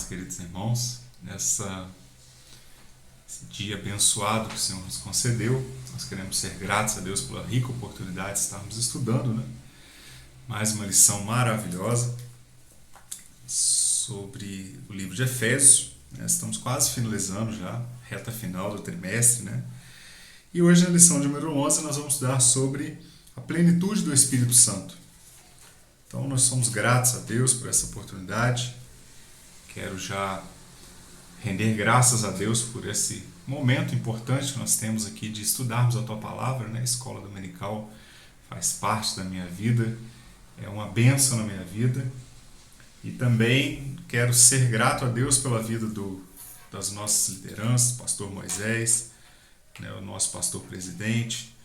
queridos irmãos, esse dia abençoado que o Senhor nos concedeu. Nós queremos ser gratos a Deus pela rica oportunidade de estarmos estudando, mais uma lição maravilhosa sobre o livro de Efésios. Estamos quase finalizando já, reta final do trimestre, E hoje na lição número 11 nós vamos estudar sobre a plenitude do Espírito Santo. Então nós somos gratos a Deus por essa oportunidade. Quero já render graças a Deus por esse momento importante que nós temos aqui de estudarmos a Tua Palavra, A escola dominical faz parte da minha vida, é uma bênção na minha vida. E também quero ser grato a Deus pela vida das nossas lideranças, pastor Moisés, o nosso pastor presidente,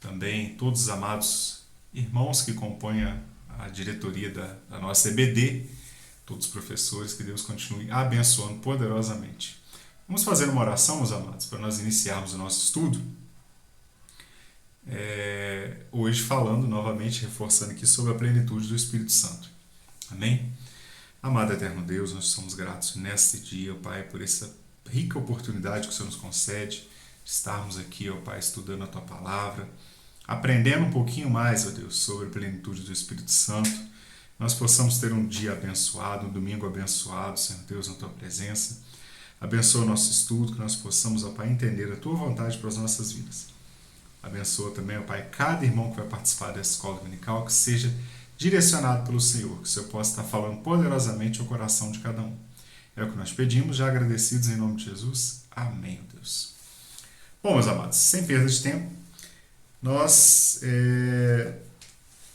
também todos os amados irmãos que compõem a diretoria da nossa EBD, todos os professores, que Deus continue abençoando poderosamente. Vamos fazer uma oração, meus amados, para nós iniciarmos o nosso estudo. Hoje falando novamente, reforçando aqui sobre a plenitude do Espírito Santo. Amém? Amado eterno Deus, nós somos gratos neste dia, Pai, por essa rica oportunidade que o Senhor nos concede de estarmos aqui, Pai, estudando a Tua Palavra, aprendendo um pouquinho mais, Deus, sobre a plenitude do Espírito Santo. Nós possamos ter um dia abençoado, um domingo abençoado, Senhor Deus, na Tua presença. Abençoa o nosso estudo, que nós possamos, Pai, entender a Tua vontade para as nossas vidas. Abençoa também, Pai, cada irmão que vai participar dessa escola dominical, que seja direcionado pelo Senhor, que o Senhor possa estar falando poderosamente ao coração de cada um. É o que nós pedimos, já agradecidos em nome de Jesus. Amém, Deus. Bom, meus amados, sem perda de tempo, nós,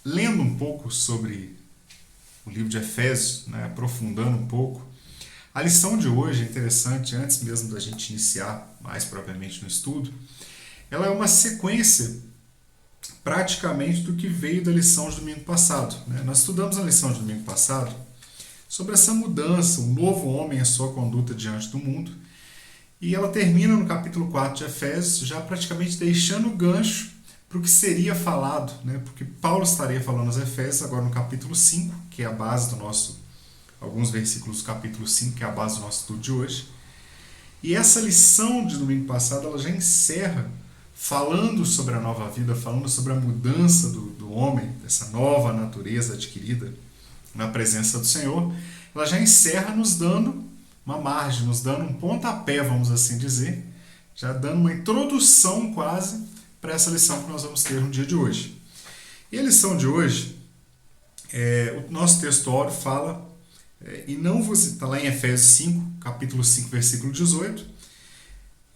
lendo um pouco sobre o livro de Efésios, aprofundando um pouco, a lição de hoje é interessante, antes mesmo da gente iniciar mais propriamente no estudo, ela é uma sequência praticamente do que veio da lição de domingo passado. Nós estudamos na lição de domingo passado sobre essa mudança, um novo homem, a sua conduta diante do mundo, e ela termina no capítulo 4 de Efésios, já praticamente deixando o gancho para o que seria falado, porque Paulo estaria falando aos Efésios agora no capítulo 5, que é a base do nosso, alguns versículos do capítulo 5, que é a base do nosso estudo de hoje. E essa lição de domingo passado, ela já encerra falando sobre a nova vida, falando sobre a mudança do homem, dessa nova natureza adquirida na presença do Senhor. Ela já encerra nos dando uma margem, nos dando um pontapé, vamos assim dizer, já dando uma introdução quase para essa lição que nós vamos ter no dia de hoje. E a lição de hoje, o nosso textuário fala, está lá em Efésios 5, capítulo 5, versículo 18,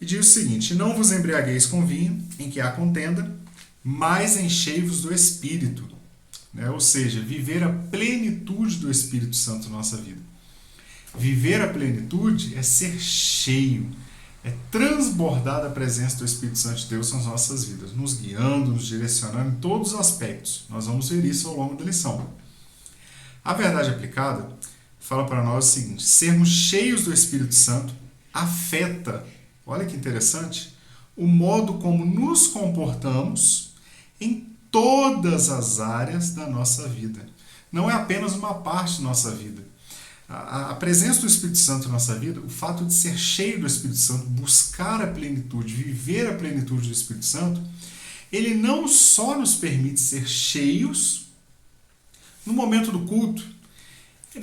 e diz o seguinte: não vos embriagueis com vinho, em que há contenda, mas enchei-vos do Espírito. Ou seja, viver a plenitude do Espírito Santo na nossa vida. Viver a plenitude é ser cheio, é transbordar a presença do Espírito Santo de Deus nas nossas vidas, nos guiando, nos direcionando em todos os aspectos. Nós vamos ver isso ao longo da lição. A verdade aplicada fala para nós o seguinte: sermos cheios do Espírito Santo afeta, olha que interessante, o modo como nos comportamos em todas as áreas da nossa vida. Não é apenas uma parte da nossa vida. A presença do Espírito Santo na nossa vida, o fato de ser cheio do Espírito Santo, buscar a plenitude, viver a plenitude do Espírito Santo, ele não só nos permite ser cheios no momento do culto.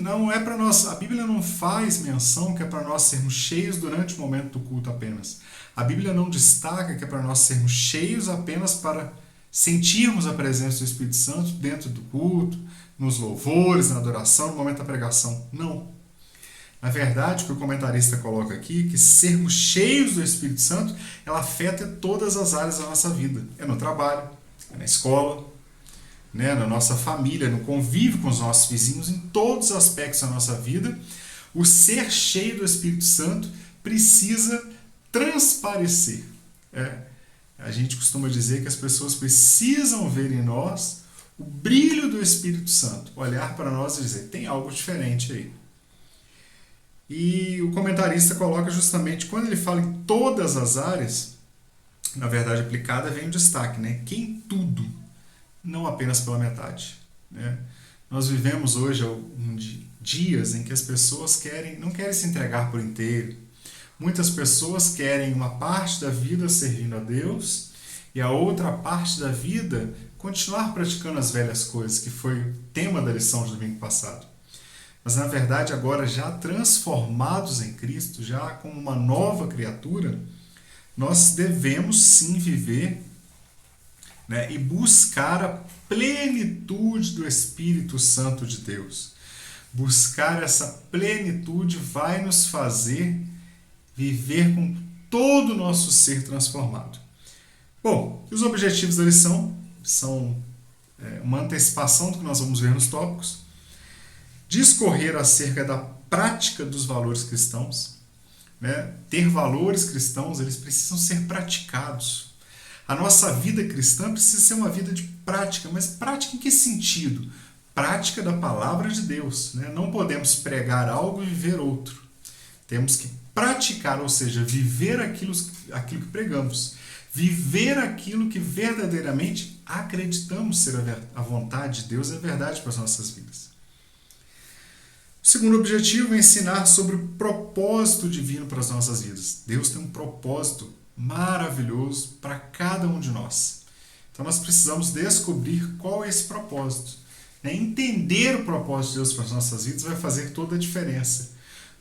Não é para nós, a Bíblia não faz menção que é para nós sermos cheios durante o momento do culto apenas. A Bíblia não destaca que é para nós sermos cheios apenas para sentirmos a presença do Espírito Santo dentro do culto, nos louvores, na adoração, no momento da pregação. Não. Na verdade, o que o comentarista coloca aqui é que sermos cheios do Espírito Santo, ela afeta todas as áreas da nossa vida. É no trabalho, é na escola, na nossa família, no convívio com os nossos vizinhos, em todos os aspectos da nossa vida. O ser cheio do Espírito Santo precisa transparecer. A gente costuma dizer que as pessoas precisam ver em nós o brilho do Espírito Santo, olhar para nós e dizer: tem algo diferente aí. E o comentarista coloca justamente, quando ele fala em todas as áreas, na verdade aplicada vem um destaque, que em tudo, não apenas pela metade. Nós vivemos hoje, dias em que as pessoas não querem se entregar por inteiro. Muitas pessoas querem uma parte da vida servindo a Deus e a outra parte da vida continuar praticando as velhas coisas, que foi o tema da lição de domingo passado. Mas, na verdade, agora já transformados em Cristo, já como uma nova criatura, nós devemos sim viver, né, e buscar a plenitude do Espírito Santo de Deus. Buscar essa plenitude vai nos fazer viver com todo o nosso ser transformado. Bom, os objetivos da lição são uma antecipação do que nós vamos ver nos tópicos. Discorrer acerca da prática dos valores cristãos. Né? Ter valores cristãos, eles precisam ser praticados. A nossa vida cristã precisa ser uma vida de prática, mas prática em que sentido? Prática da palavra de Deus. Né? Não podemos pregar algo e viver outro. Temos que praticar, ou seja, viver aquilo que pregamos. Viver aquilo que verdadeiramente acreditamos ser a vontade de Deus e a verdade para as nossas vidas. O segundo objetivo é ensinar sobre o propósito divino para as nossas vidas. Deus tem um propósito maravilhoso para cada um de nós. Então nós precisamos descobrir qual é esse propósito. Entender o propósito de Deus para as nossas vidas vai fazer toda a diferença.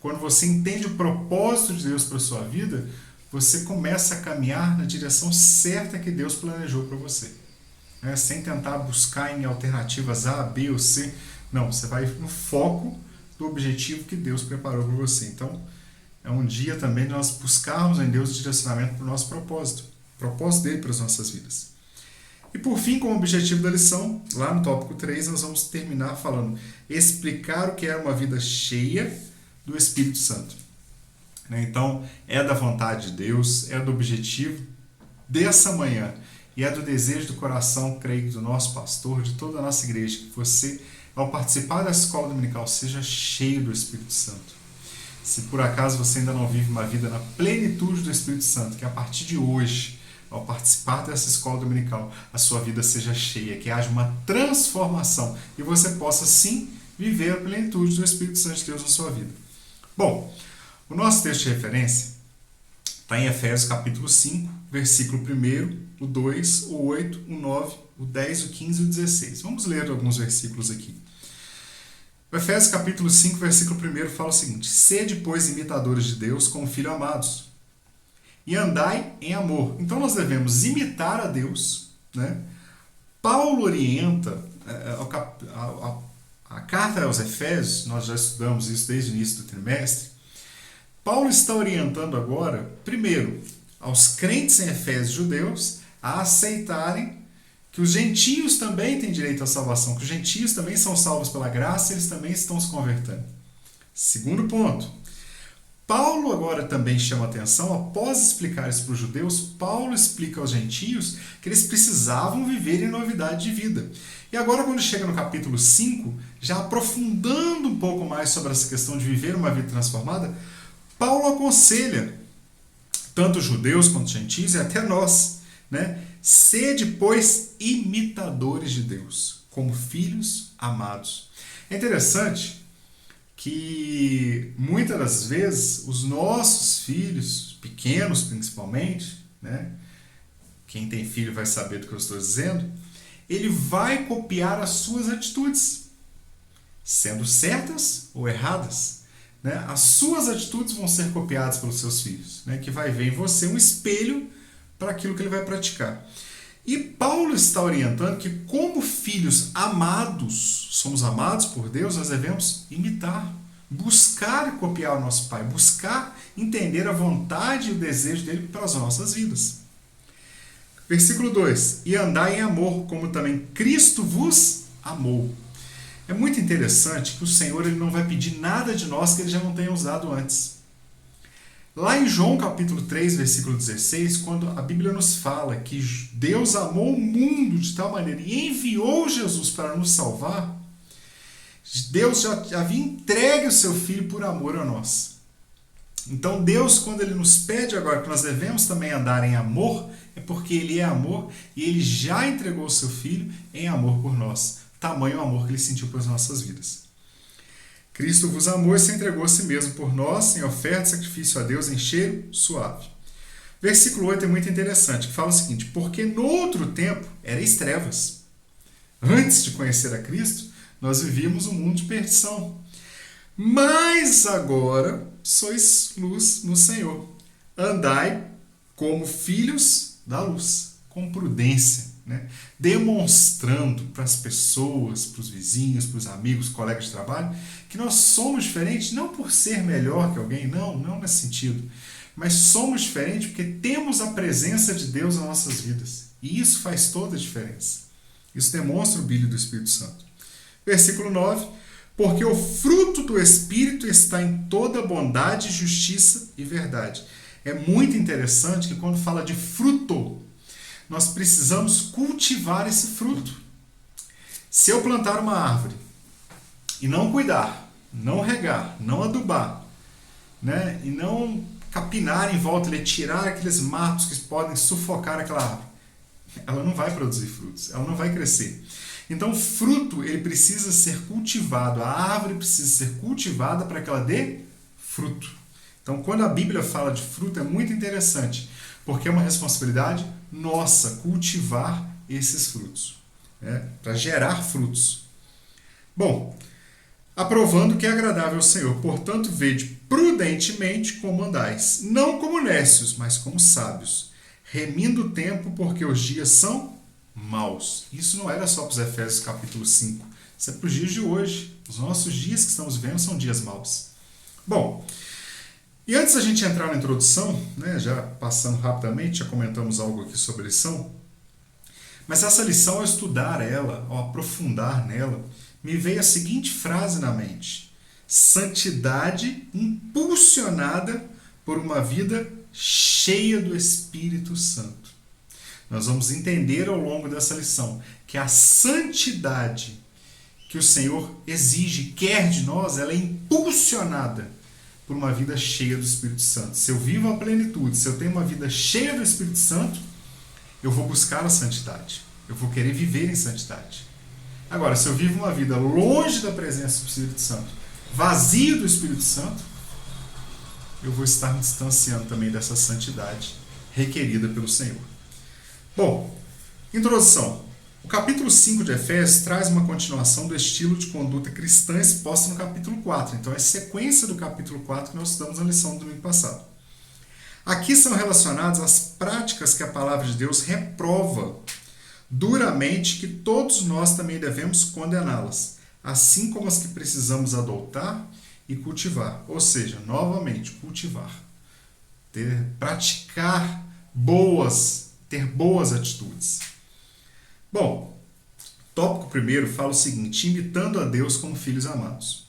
Quando você entende o propósito de Deus para a sua vida, você começa a caminhar na direção certa que Deus planejou para você. Sem tentar buscar em alternativas A, B ou C. Não, você vai no foco do objetivo que Deus preparou para você. Então, é um dia também nós buscarmos em Deus o direcionamento para o nosso propósito. O propósito dele para as nossas vidas. E por fim, como objetivo da lição, lá no tópico 3, nós vamos terminar falando, explicar o que é uma vida cheia do Espírito Santo. Então, é da vontade de Deus, é do objetivo dessa manhã e é do desejo do coração, creio, do nosso pastor, de toda a nossa igreja, que você, ao participar da escola dominical, seja cheio do Espírito Santo. Se por acaso você ainda não vive uma vida na plenitude do Espírito Santo, que a partir de hoje, ao participar dessa escola dominical, a sua vida seja cheia, que haja uma transformação e você possa sim viver a plenitude do Espírito Santo de Deus na sua vida. Bom, o nosso texto de referência está em Efésios capítulo 5, versículo 1, o 2, o 8, o 9, o 10, o 15 e o 16. Vamos ler alguns versículos aqui. O Efésios capítulo 5, versículo 1 fala o seguinte: sede, pois, imitadores de Deus como filhos amados, e andai em amor. Então nós devemos imitar a Deus. Né? Paulo orienta a carta aos Efésios, nós já estudamos isso desde o início do trimestre. Paulo está orientando agora, primeiro, aos crentes em Efésios judeus a aceitarem que os gentios também têm direito à salvação, que os gentios também são salvos pela graça, eles também estão se convertendo. Segundo ponto, Paulo agora também chama atenção, após explicar isso para os judeus, Paulo explica aos gentios que eles precisavam viver em novidade de vida. E agora, quando chega no capítulo 5, já aprofundando um pouco mais sobre essa questão de viver uma vida transformada, Paulo aconselha tanto os judeus quanto os gentios e até nós, né? Sede, pois, imitadores de Deus, como filhos amados. É interessante que muitas das vezes os nossos filhos, pequenos principalmente, né? Quem tem filho vai saber do que eu estou dizendo, ele vai copiar as suas atitudes, sendo certas ou erradas. Né? As suas atitudes vão ser copiadas pelos seus filhos, né? Que vai ver em você um espelho para aquilo que ele vai praticar. E Paulo está orientando que, como filhos amados, somos amados por Deus, nós devemos imitar, buscar copiar o nosso Pai, buscar entender a vontade e o desejo dele para as nossas vidas. Versículo 2: e andai em amor, como também Cristo vos amou. É muito interessante que o Senhor ele não vai pedir nada de nós que ele já não tenha usado antes. Lá em João capítulo 3, versículo 16, quando a Bíblia nos fala que Deus amou o mundo de tal maneira e enviou Jesus para nos salvar, Deus já havia entregue o seu Filho por amor a nós. Então Deus, quando ele nos pede agora que nós devemos também andar em amor, é porque ele é amor e ele já entregou o seu Filho em amor por nós. Tamanho amor que ele sentiu pelas nossas vidas. Cristo vos amou e se entregou a si mesmo por nós, em oferta e sacrifício a Deus em cheiro suave. Versículo 8 é muito interessante, que fala o seguinte: porque no outro tempo erais trevas. Antes de conhecer a Cristo, nós vivíamos um mundo de perdição. Mas agora sois luz no Senhor. Andai como filhos da luz, com prudência, né? Demonstrando para as pessoas, para os vizinhos, para os amigos, colegas de trabalho, que nós somos diferentes, não por ser melhor que alguém, não nesse sentido, mas somos diferentes porque temos a presença de Deus nas nossas vidas. E isso faz toda a diferença. Isso demonstra o brilho do Espírito Santo. Versículo 9: porque o fruto do Espírito está em toda bondade, justiça e verdade. É muito interessante que quando fala de fruto, nós precisamos cultivar esse fruto. Se eu plantar uma árvore e não cuidar, não regar, não adubar, né, e não capinar em volta, tirar aqueles matos que podem sufocar aquela árvore, ela não vai produzir frutos, ela não vai crescer. Então, o fruto ele precisa ser cultivado, a árvore precisa ser cultivada para que ela dê fruto. Então, quando a Bíblia fala de fruto, é muito interessante, porque é uma responsabilidade nossa cultivar esses frutos, né, para gerar frutos. Bom, aprovando que é agradável ao Senhor, portanto, vede prudentemente como andais, não como necios, mas como sábios, remindo o tempo, porque os dias são maus. Isso não era só para os Efésios capítulo 5, isso é para os dias de hoje. Os nossos dias que estamos vivendo são dias maus. Bom, e antes da gente entrar na introdução, né, já passando rapidamente, já comentamos algo aqui sobre a lição, mas essa lição, ao estudar ela, ao aprofundar nela, me veio a seguinte frase na mente: santidade impulsionada por uma vida cheia do Espírito Santo. Nós vamos entender ao longo dessa lição que a santidade que o Senhor exige, quer de nós, ela é impulsionada por uma vida cheia do Espírito Santo. Se eu vivo a plenitude, se eu tenho uma vida cheia do Espírito Santo, eu vou buscar a santidade. Eu vou querer viver em santidade. Agora, se eu vivo uma vida longe da presença do Espírito Santo, vazio do Espírito Santo, eu vou estar me distanciando também dessa santidade requerida pelo Senhor. Bom, introdução. O capítulo 5 de Efésios traz uma continuação do estilo de conduta cristã exposta no capítulo 4. Então é sequência do capítulo 4 que nós estudamos na lição do domingo passado. Aqui são relacionadas as práticas que a palavra de Deus reprova duramente, que todos nós também devemos condená-las, assim como as que precisamos adotar e cultivar. Ou seja, novamente, cultivar. Praticar ter boas atitudes. Bom, tópico primeiro fala o seguinte: imitando a Deus como filhos amados.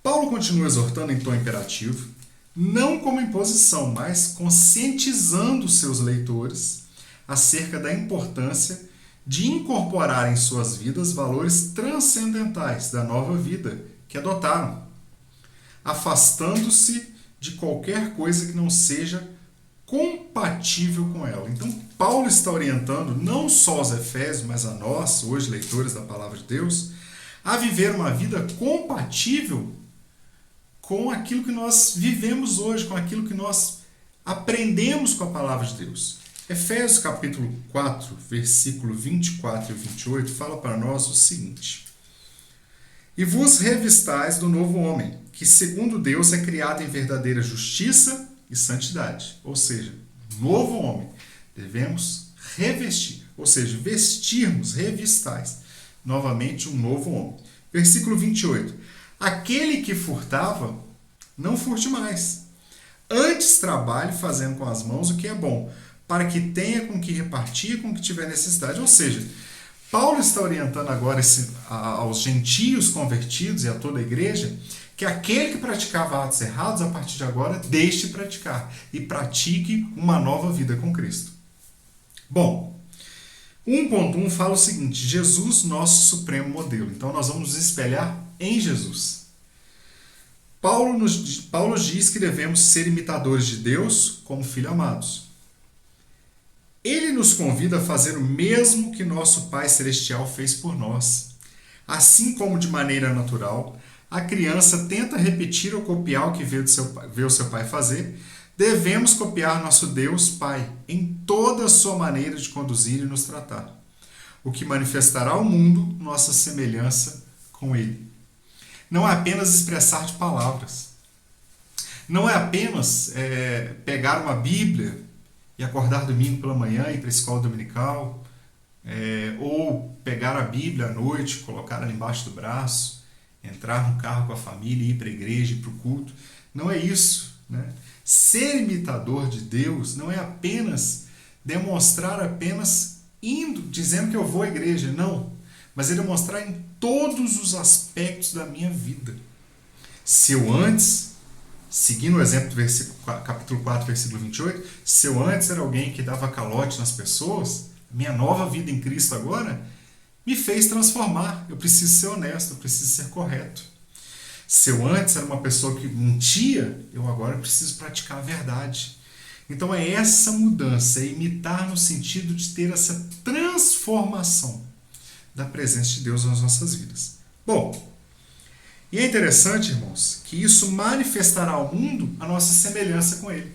Paulo continua exortando em tom imperativo, não como imposição, mas conscientizando seus leitores acerca da importância de incorporar em suas vidas valores transcendentais da nova vida que adotaram, afastando-se de qualquer coisa que não seja compatível com ela. Então, Paulo está orientando não só aos Efésios, mas a nós, hoje leitores da Palavra de Deus, a viver uma vida compatível com aquilo que nós vivemos hoje, com aquilo que nós aprendemos com a Palavra de Deus. Efésios capítulo 4, versículo 24 e 28, fala para nós o seguinte: e vos revistais do novo homem, que segundo Deus é criado em verdadeira justiça e santidade. Ou seja, novo homem. Devemos revestir, ou seja, vestirmos, revistais, novamente um novo homem. Versículo 28. Aquele que furtava, não furte mais. Antes trabalhe fazendo com as mãos o que é bom, para que tenha com que repartir com o que tiver necessidade. Ou seja, Paulo está orientando agora aos gentios convertidos e a toda a igreja que aquele que praticava atos errados, a partir de agora, deixe de praticar e pratique uma nova vida com Cristo. Bom, 1.1 fala o seguinte: Jesus, nosso supremo modelo. Então nós vamos nos espelhar em Jesus. Paulo diz que devemos ser imitadores de Deus como filhos amados. Ele nos convida a fazer o mesmo que nosso Pai Celestial fez por nós. Assim como de maneira natural, a criança tenta repetir ou copiar o que vê o seu pai fazer, devemos copiar nosso Deus Pai em toda a sua maneira de conduzir e nos tratar, o que manifestará ao mundo nossa semelhança com Ele. Não é apenas expressar de palavras. Não é apenas pegar uma Bíblia e acordar domingo pela manhã e ir para a escola dominical, ou pegar a Bíblia à noite, colocar ela embaixo do braço, entrar no carro com a família, ir para a igreja, ir para o culto. Não é isso, né? Ser imitador de Deus não é apenas demonstrar indo, dizendo que eu vou à igreja, não. Mas é demonstrar em todos os aspectos da minha vida. Se eu antes, seguindo o exemplo do capítulo 4, versículo 28, se eu antes era alguém que dava calote nas pessoas, minha nova vida em Cristo agora me fez transformar. Eu preciso ser honesto, eu preciso ser correto. Se eu antes era uma pessoa que mentia, eu agora preciso praticar a verdade. Então é essa mudança, é imitar no sentido de ter essa transformação da presença de Deus nas nossas vidas. Bom, e é interessante, irmãos, que isso manifestará ao mundo a nossa semelhança com Ele.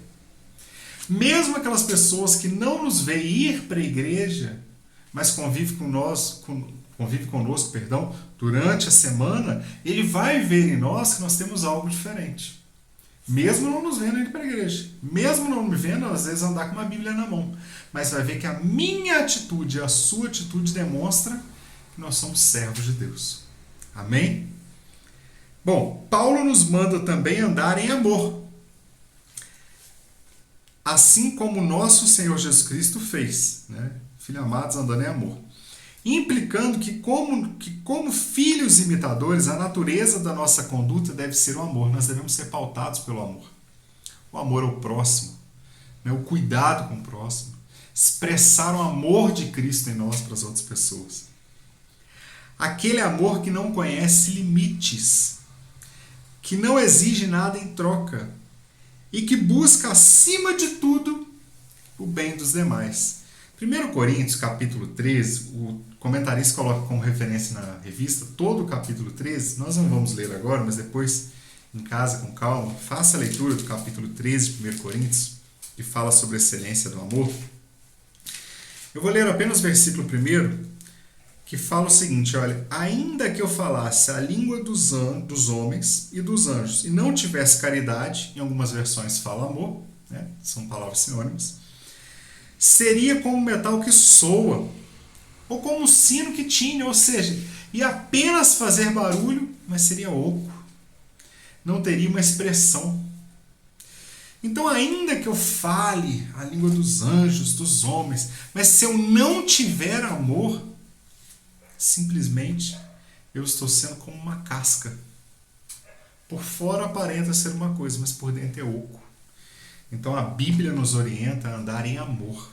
Mesmo aquelas pessoas que não nos veem ir para a igreja, mas convive conosco, durante a semana, ele vai ver em nós que nós temos algo diferente. Mesmo não nos vendo ir para a igreja. Mesmo não me vendo, às vezes, andar com uma Bíblia na mão. Mas vai ver que a minha atitude, a sua atitude demonstra que nós somos servos de Deus. Amém? Bom, Paulo nos manda também andar em amor. Assim como o nosso Senhor Jesus Cristo fez, né? Filhos amados, andando em amor. Implicando que como filhos imitadores, a natureza da nossa conduta deve ser o amor. Nós devemos ser pautados pelo amor. O amor ao próximo, né? O cuidado com o próximo. Expressar o amor de Cristo em nós para as outras pessoas. Aquele amor que não conhece limites, que não exige nada em troca e que busca, acima de tudo, o bem dos demais. 1 Coríntios, capítulo 13, o comentarista coloca como referência na revista todo o capítulo 13. Nós não vamos ler agora, mas depois, em casa, com calma, faça a leitura do capítulo 13 de 1 Coríntios, que fala sobre a excelência do amor. Eu vou ler apenas o versículo 1, que fala o seguinte, olha: ainda que eu falasse a língua dos homens e dos anjos e não tivesse caridade, em algumas versões fala amor, né? São palavras sinônimas, seria como um metal que soa, ou como um sino que tine, ou seja, ia apenas fazer barulho, mas seria oco, não teria uma expressão. Então, ainda que eu fale a língua dos anjos, dos homens, mas se eu não tiver amor, simplesmente eu estou sendo como uma casca. Por fora aparenta ser uma coisa, mas por dentro é oco. Então a Bíblia nos orienta a andar em amor,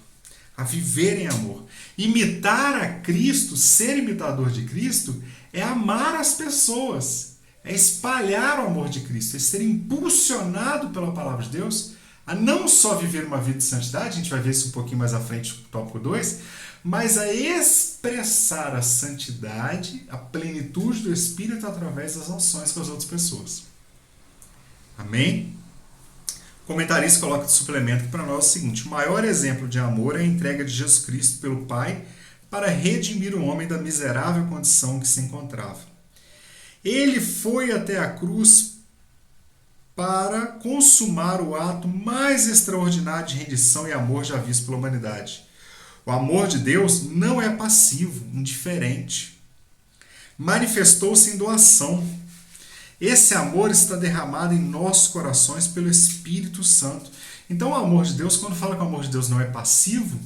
a viver em amor. Imitar a Cristo, ser imitador de Cristo, é amar as pessoas, é espalhar o amor de Cristo, é ser impulsionado pela palavra de Deus a não só viver uma vida de santidade, a gente vai ver isso um pouquinho mais à frente no tópico 2, mas a expressar a santidade, a plenitude do Espírito através das ações com as outras pessoas. Amém? O comentarista coloca de suplemento para nós o seguinte: o maior exemplo de amor é a entrega de Jesus Cristo pelo Pai para redimir o homem da miserável condição que se encontrava. Ele foi até a cruz para consumar o ato mais extraordinário de rendição e amor já visto pela humanidade. O amor de Deus não é passivo, indiferente. Manifestou-se em doação. Esse amor está derramado em nossos corações pelo Espírito Santo. Então o amor de Deus, quando fala que o amor de Deus não é passivo,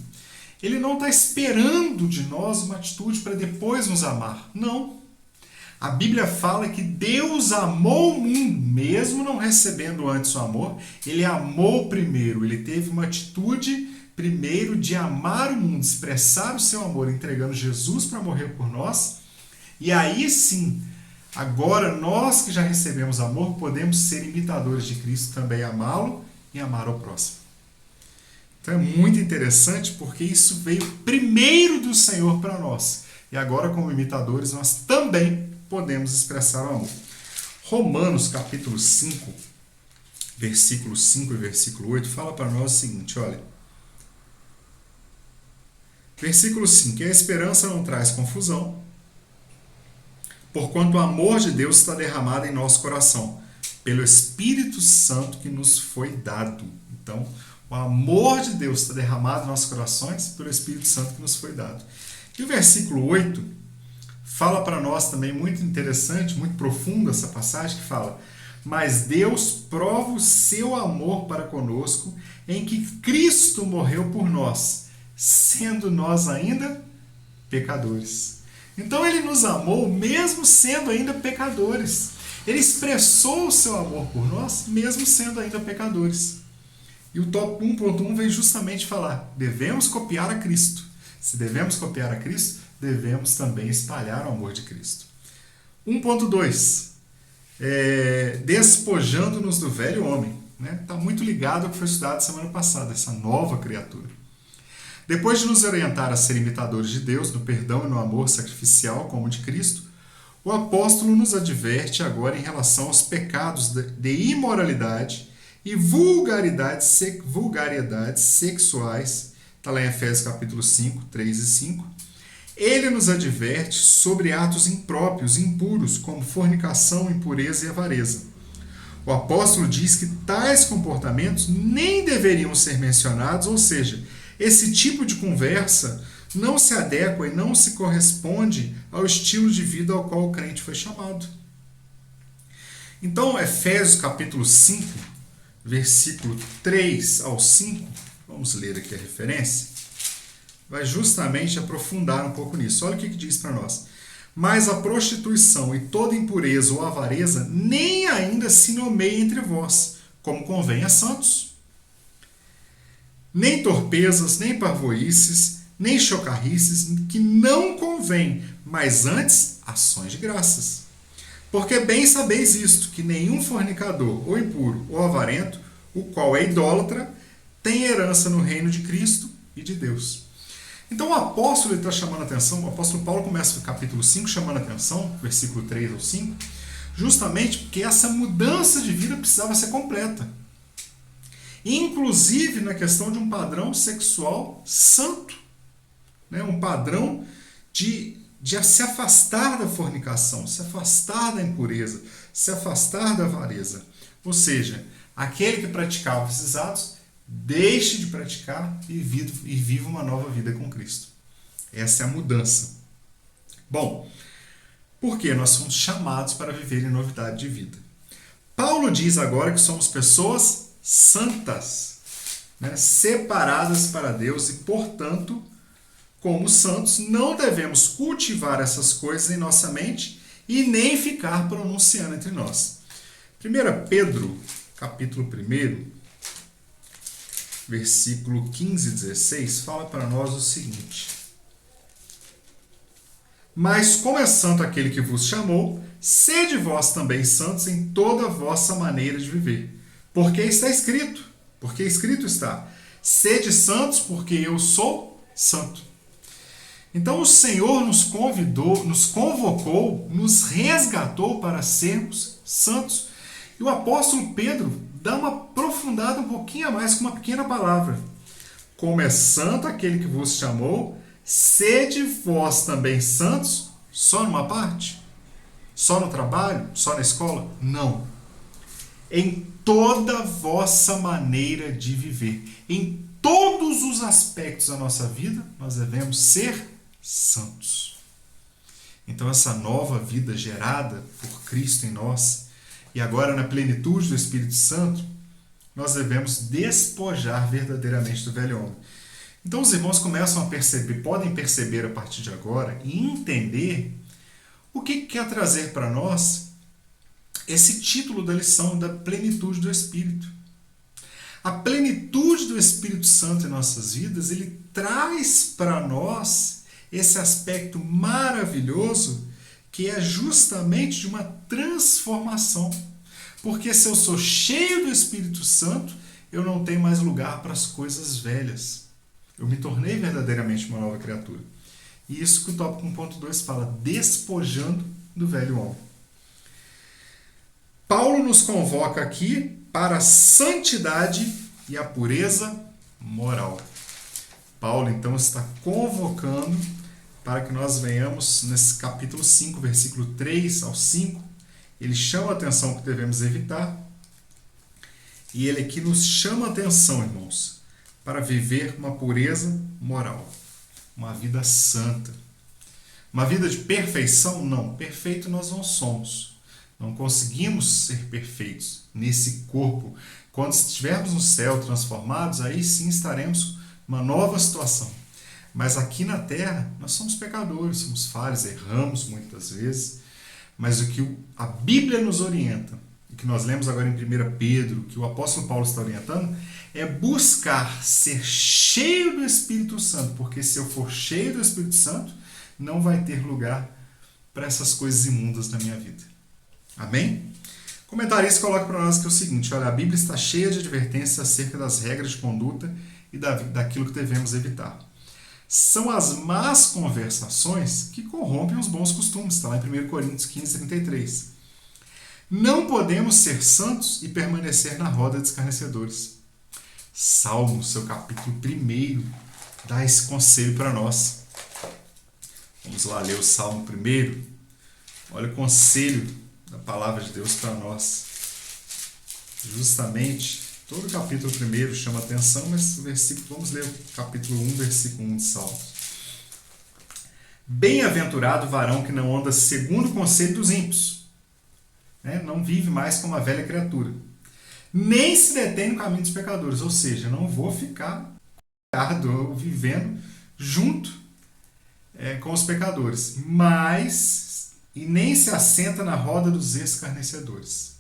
ele não está esperando de nós uma atitude para depois nos amar. Não. A Bíblia fala que Deus amou o mundo, mesmo não recebendo antes o amor, ele amou primeiro, ele teve uma atitude primeiro de amar o mundo, expressar o seu amor, entregando Jesus para morrer por nós, e aí sim, agora nós que já recebemos amor, podemos ser imitadores de Cristo, também amá-lo e amar ao próximo. Então é muito interessante porque isso veio primeiro do Senhor para nós, e agora como imitadores nós também podemos expressar o amor. Romanos capítulo 5, versículo 5 e versículo 8, fala para nós o seguinte, olha. Versículo 5, e a esperança não traz confusão, porquanto o amor de Deus está derramado em nosso coração, pelo Espírito Santo que nos foi dado. Então, o amor de Deus está derramado em nossos corações pelo Espírito Santo que nos foi dado. E o versículo 8 fala para nós também, muito interessante, muito profundo essa passagem, que fala: mas Deus prova o seu amor para conosco em que Cristo morreu por nós, sendo nós ainda pecadores. Então ele nos amou mesmo sendo ainda pecadores. Ele expressou o seu amor por nós mesmo sendo ainda pecadores. E o tópico 1.1 vem justamente falar: devemos copiar a Cristo. Se devemos copiar a Cristo, devemos também espalhar o amor de Cristo. 1.2 despojando-nos do velho homem. Está muito ligado ao que foi estudado semana passada, essa nova criatura. Depois de nos orientar a ser imitadores de Deus, no perdão e no amor sacrificial como o de Cristo, o apóstolo nos adverte agora em relação aos pecados de imoralidade e vulgaridades sexuais. Está lá em Efésios capítulo 5, 3 e 5. Ele nos adverte sobre atos impróprios, impuros, como fornicação, impureza e avareza. O apóstolo diz que tais comportamentos nem deveriam ser mencionados, ou seja, esse tipo de conversa não se adequa e não se corresponde ao estilo de vida ao qual o crente foi chamado. Então, Efésios capítulo 5, versículo 3 ao 5, vamos ler aqui a referência, vai justamente aprofundar um pouco nisso. Olha o que diz para nós. Mas a prostituição e toda impureza ou avareza nem ainda se nomeia entre vós, como convém a santos. Nem torpezas, nem parvoíces, nem chocarrices, que não convém, mas antes ações de graças. Porque bem sabeis isto, que nenhum fornicador, ou impuro, ou avarento, o qual é idólatra, tem herança no reino de Cristo e de Deus. Então o apóstolo está chamando a atenção, o apóstolo Paulo começa o capítulo 5 chamando a atenção, versículo 3 ao 5, justamente porque essa mudança de vida precisava ser completa. Inclusive na questão de um padrão sexual santo, um padrão de se afastar da fornicação, se afastar da impureza, se afastar da avareza. Ou seja, aquele que praticava esses atos, deixe de praticar e viva uma nova vida com Cristo. Essa é a mudança. Bom, porque nós somos chamados para viver em novidade de vida. Paulo diz agora que somos pessoas santas, separadas para Deus e, portanto, como santos, não devemos cultivar essas coisas em nossa mente e nem ficar pronunciando entre nós. 1 Pedro, capítulo 1, versículo 15 e 16, fala para nós o seguinte: mas como é santo aquele que vos chamou, sede vós também santos em toda a vossa maneira de viver. Porque escrito está, sede santos porque eu sou santo. Então o Senhor nos convidou, nos convocou, nos resgatou para sermos santos. E o apóstolo Pedro dá uma aprofundada um pouquinho a mais com uma pequena palavra. Como é santo aquele que vos chamou, sede vós também santos, só numa parte? Só no trabalho? Só na escola? Não. Em toda a vossa maneira de viver. Em todos os aspectos da nossa vida, nós devemos ser santos. Então essa nova vida gerada por Cristo em nós, e agora na plenitude do Espírito Santo, nós devemos despojar verdadeiramente do velho homem. Então os irmãos começam a perceber, podem perceber a partir de agora e entender o que quer trazer para nós esse título da lição da plenitude do Espírito. A plenitude do Espírito Santo em nossas vidas, ele traz para nós esse aspecto maravilhoso que é justamente de uma transformação. Porque se eu sou cheio do Espírito Santo, eu não tenho mais lugar para as coisas velhas. Eu me tornei verdadeiramente uma nova criatura. E isso que o tópico 1.2 fala, despojando do velho homem. Paulo nos convoca aqui para a santidade e a pureza moral. Paulo, então, está convocando para que nós venhamos nesse capítulo 5, versículo 3 ao 5. Ele chama a atenção que devemos evitar. E ele aqui nos chama a atenção, irmãos, para viver uma pureza moral. Uma vida santa. Uma vida de perfeição? Não. Perfeito nós não somos. Não conseguimos ser perfeitos nesse corpo. Quando estivermos no céu transformados, aí sim estaremos uma nova situação. Mas aqui na terra, nós somos pecadores, somos falhos, erramos muitas vezes. Mas o que a Bíblia nos orienta, o que nós lemos agora em 1 Pedro, que o apóstolo Paulo está orientando, é buscar ser cheio do Espírito Santo. Porque se eu for cheio do Espírito Santo, não vai ter lugar para essas coisas imundas na minha vida. Amém? O comentarista coloca para nós que é o seguinte: olha, a Bíblia está cheia de advertências acerca das regras de conduta e daquilo que devemos evitar. São as más conversações que corrompem os bons costumes. Está lá em 1 Coríntios 15, 33. Não podemos ser santos e permanecer na roda de escarnecedores. Salmo, seu capítulo 1, dá esse conselho para nós. Vamos lá ler o Salmo 1. Olha o conselho da palavra de Deus para nós. Justamente, todo o capítulo 1 chama atenção, mas o versículo, vamos ler o capítulo 1, versículo 1 de Salmos. Bem-aventurado o varão que não anda segundo o conselho dos ímpios, não vive mais como a velha criatura, nem se detém no caminho dos pecadores, ou seja, não vou ficar vivendo junto com os pecadores, e nem se assenta na roda dos escarnecedores.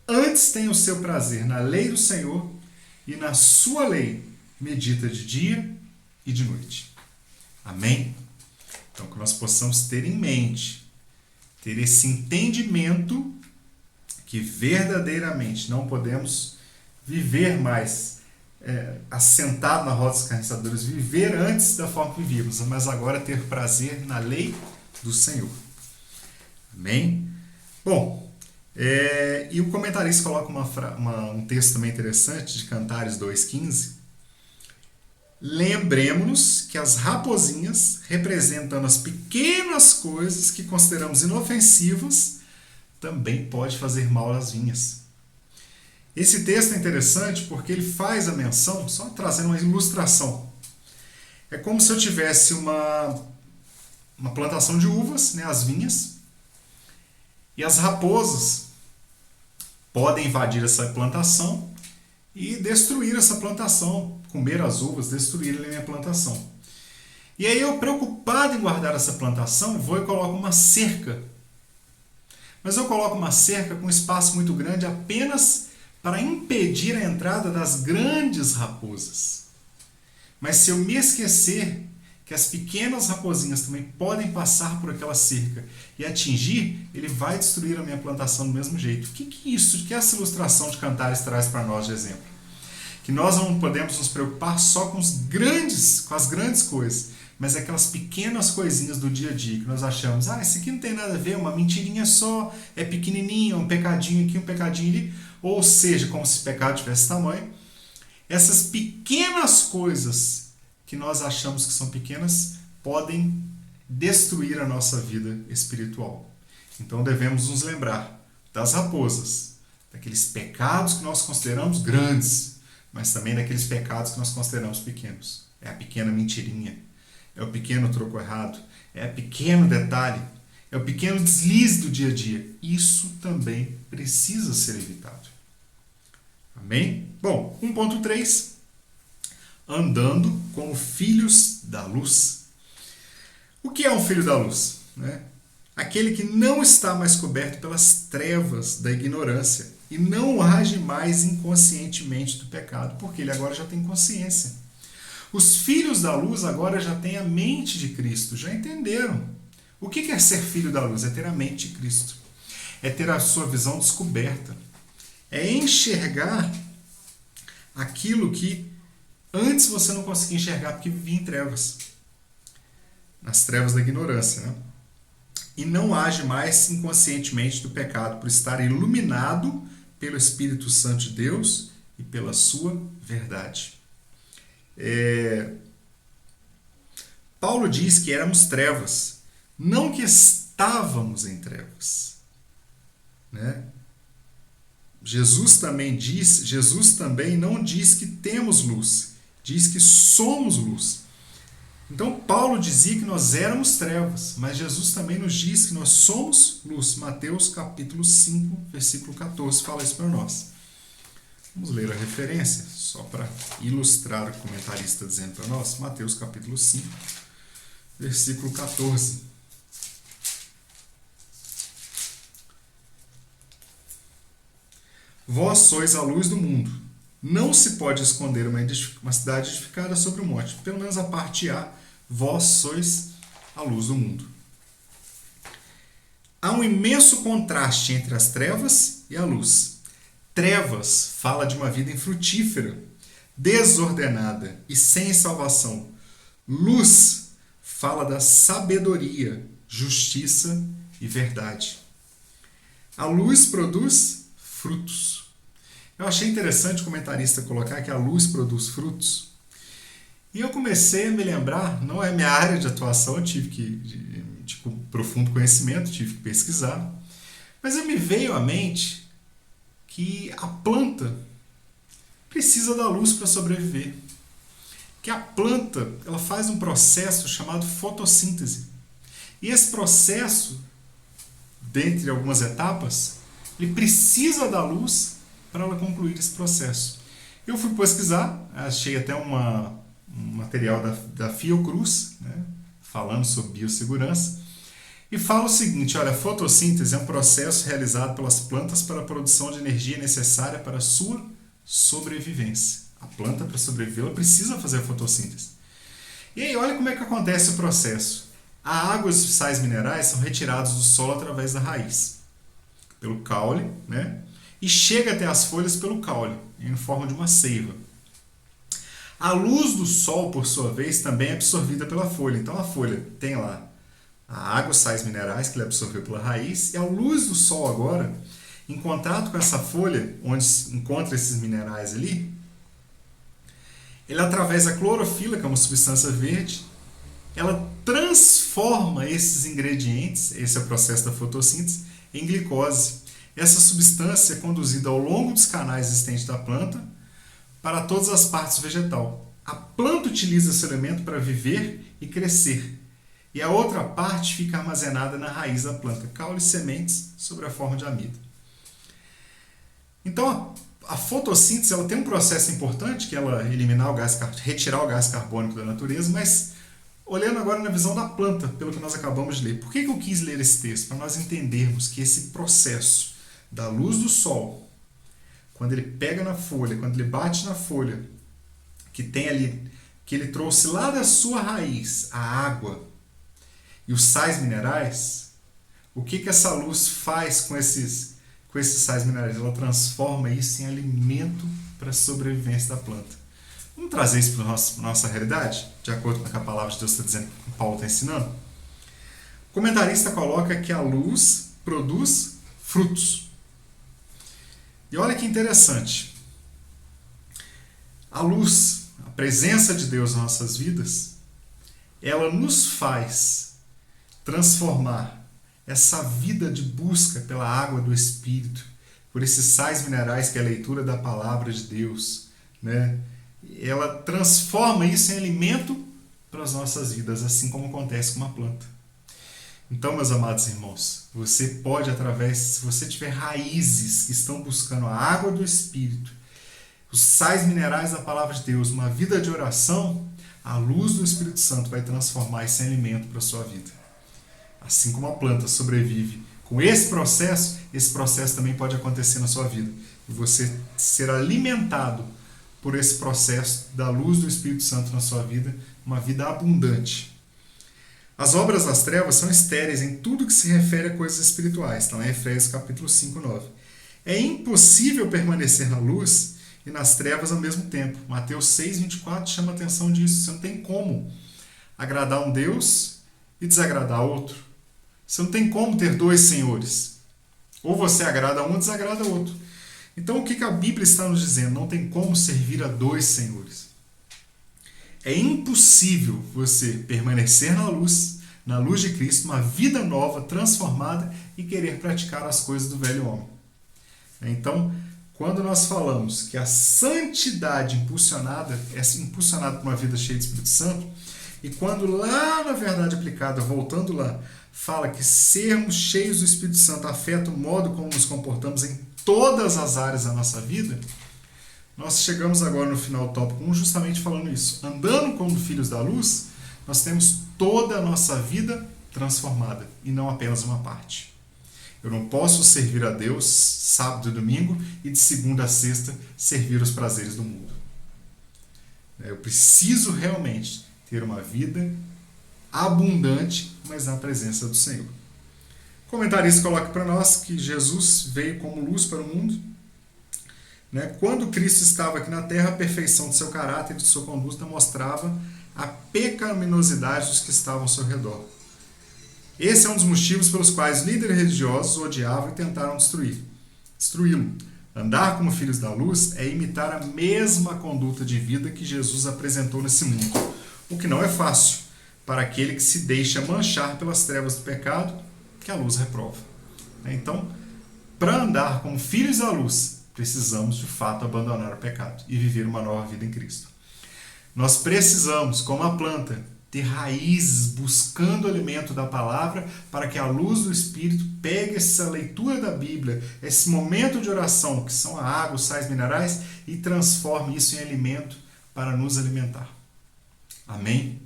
Antes tem o seu prazer na lei do Senhor, e na sua lei medita de dia e de noite. Amém? Então, que nós possamos ter em mente, ter esse entendimento que verdadeiramente não podemos viver mais assentado na roda dos escarnecedores, viver antes da forma que vivíamos, mas agora ter prazer na lei do Senhor. Amém? Bom, e o comentarista coloca um texto também interessante de Cantares 2,15. Lembremos-nos que as raposinhas, representando as pequenas coisas que consideramos inofensivas, também pode fazer mal às vinhas. Esse texto é interessante porque ele faz a menção, só trazendo uma ilustração. É como se eu tivesse uma plantação de uvas, as vinhas, e as raposas podem invadir essa plantação e destruir essa plantação, comer as uvas, destruir a minha plantação. E aí eu, preocupado em guardar essa plantação, vou e coloco uma cerca. Mas eu coloco uma cerca com um espaço muito grande apenas para impedir a entrada das grandes raposas. Mas se eu me esquecer que as pequenas raposinhas também podem passar por aquela cerca e atingir, ele vai destruir a minha plantação do mesmo jeito. O que essa ilustração de Cantares traz para nós de exemplo? Que nós não podemos nos preocupar só com as grandes coisas, mas aquelas pequenas coisinhas do dia a dia que nós achamos, isso aqui não tem nada a ver, uma mentirinha só, é pequenininha, um pecadinho aqui, um pecadinho ali, ou seja, como se o pecado tivesse tamanho. Essas pequenas coisas que nós achamos que são pequenas, podem destruir a nossa vida espiritual. Então devemos nos lembrar das raposas, daqueles pecados que nós consideramos grandes, mas também daqueles pecados que nós consideramos pequenos. É a pequena mentirinha, é o pequeno troco errado, é o pequeno detalhe, é o pequeno deslize do dia a dia. Isso também precisa ser evitado. Amém? Bom, 1.3. Andando como filhos da luz. O que é um filho da luz? Aquele que não está mais coberto pelas trevas da ignorância e não age mais inconscientemente do pecado, porque ele agora já tem consciência. Os filhos da luz agora já têm a mente de Cristo, já entenderam. O que é ser filho da luz? É ter a mente de Cristo. É ter a sua visão descoberta. É enxergar aquilo que antes você não conseguia enxergar porque vivia em trevas. Nas trevas da ignorância. e não age mais inconscientemente do pecado, por estar iluminado pelo Espírito Santo de Deus e pela sua verdade. Paulo diz que éramos trevas, não que estávamos em trevas, né? Jesus também não diz que temos luz, diz que somos luz. Então Paulo dizia que nós éramos trevas, mas Jesus também nos diz que nós somos luz. Mateus capítulo 5, versículo 14 fala isso para nós. Vamos ler a referência, só para ilustrar o que o comentarista está dizendo para nós. Mateus capítulo 5, versículo 14. Vós sois a luz do mundo. Não se pode esconder uma cidade edificada sobre um monte. Pelo menos a parte A, vós sois a luz do mundo. Há um imenso contraste entre as trevas e a luz. Trevas fala de uma vida infrutífera, desordenada e sem salvação. Luz fala da sabedoria, justiça e verdade. A luz produz frutos. Eu achei interessante o comentarista colocar que a luz produz frutos. E eu comecei a me lembrar, não é minha área de atuação, eu tive que, profundo conhecimento, tive que pesquisar, mas me veio à mente que a planta precisa da luz para sobreviver. Que a planta, ela faz um processo chamado fotossíntese. E esse processo, dentre algumas etapas, ele precisa da luz para ela concluir esse processo. Eu fui pesquisar, achei até um material da Fiocruz, né, falando sobre biossegurança, e fala o seguinte: olha, a fotossíntese é um processo realizado pelas plantas para a produção de energia necessária para a sua sobrevivência. A planta, para sobreviver, ela precisa fazer a fotossíntese. E aí, olha como é que acontece o processo. A água e os sais minerais são retirados do solo através da raiz, pelo caule, né? E chega até as folhas pelo caule, em forma de uma seiva. A luz do sol, por sua vez, também é absorvida pela folha. Então a folha tem lá a água, os sais minerais que ele absorveu pela raiz, e a luz do sol agora, em contato com essa folha, onde se encontra esses minerais ali, ele, através da clorofila, que é uma substância verde, ela transforma esses ingredientes, esse é o processo da fotossíntese, em glicose. Essa substância é conduzida ao longo dos canais existentes da planta para todas as partes do vegetal. A planta utiliza esse elemento para viver e crescer, e a outra parte fica armazenada na raiz da planta, caule e sementes sob a forma de amido. Então, a fotossíntese ela tem um processo importante, que é ela retirar o gás carbônico da natureza, mas olhando agora na visão da planta, pelo que nós acabamos de ler. Por que eu quis ler esse texto? Para nós entendermos que esse processo da luz do sol, quando ele pega na folha, quando ele bate na folha, que tem ali, que ele trouxe lá da sua raiz a água e os sais minerais, o que essa luz faz com esses sais minerais? Ela transforma isso em alimento para a sobrevivência da planta. Vamos trazer isso para a nossa realidade, de acordo com o que a palavra de Deus está dizendo, que o Paulo está ensinando? O comentarista coloca que a luz produz frutos. E olha que interessante. A luz, a presença de Deus nas nossas vidas, ela nos faz transformar essa vida de busca pela água do Espírito, por esses sais minerais que é a leitura da palavra de Deus, né? Ela transforma isso em alimento para as nossas vidas, assim como acontece com uma planta. Então, meus amados irmãos, você pode, se você tiver raízes que estão buscando a água do Espírito, os sais minerais da palavra de Deus, uma vida de oração, a luz do Espírito Santo vai transformar esse alimento para a sua vida. Assim como a planta sobrevive com esse processo também pode acontecer na sua vida. E você ser alimentado por esse processo da luz do Espírito Santo na sua vida, uma vida abundante. As obras das trevas são estéreis em tudo que se refere a coisas espirituais. Então, é Efésios capítulo 5, 9. É impossível permanecer na luz e nas trevas ao mesmo tempo. Mateus 6, 24 chama a atenção disso. Você não tem como agradar um Deus e desagradar outro. Você não tem como ter dois senhores. Ou você agrada a um ou desagrada a outro. Então, o que a Bíblia está nos dizendo? Não tem como servir a dois senhores. É impossível você permanecer na luz de Cristo, uma vida nova, transformada e querer praticar as coisas do velho homem. Então, quando nós falamos que a santidade é impulsionada por uma vida cheia de Espírito Santo, e quando lá na verdade aplicada, voltando lá, fala que sermos cheios do Espírito Santo afeta o modo como nos comportamos em todas as áreas da nossa vida, nós chegamos agora no final do tópico 1 justamente falando isso. Andando como filhos da luz, nós temos toda a nossa vida transformada e não apenas uma parte. Eu não posso servir a Deus sábado e domingo e de segunda a sexta servir os prazeres do mundo. Eu preciso realmente ter uma vida abundante, mas na presença do Senhor. O comentarista coloca para nós que Jesus veio como luz para o mundo. Quando Cristo estava aqui na terra, a perfeição de seu caráter e de sua conduta mostrava a pecaminosidade dos que estavam ao seu redor. Esse é um dos motivos pelos quais líderes religiosos o odiavam e tentaram destruí-lo. Andar como filhos da luz é imitar a mesma conduta de vida que Jesus apresentou nesse mundo, o que não é fácil para aquele que se deixa manchar pelas trevas do pecado que a luz reprova. Então, para andar como filhos da luz, precisamos de fato abandonar o pecado e viver uma nova vida em Cristo. Nós precisamos, como a planta, ter raízes buscando o alimento da palavra para que a luz do Espírito pegue essa leitura da Bíblia, esse momento de oração, que são a água, os sais minerais, e transforme isso em alimento para nos alimentar. Amém?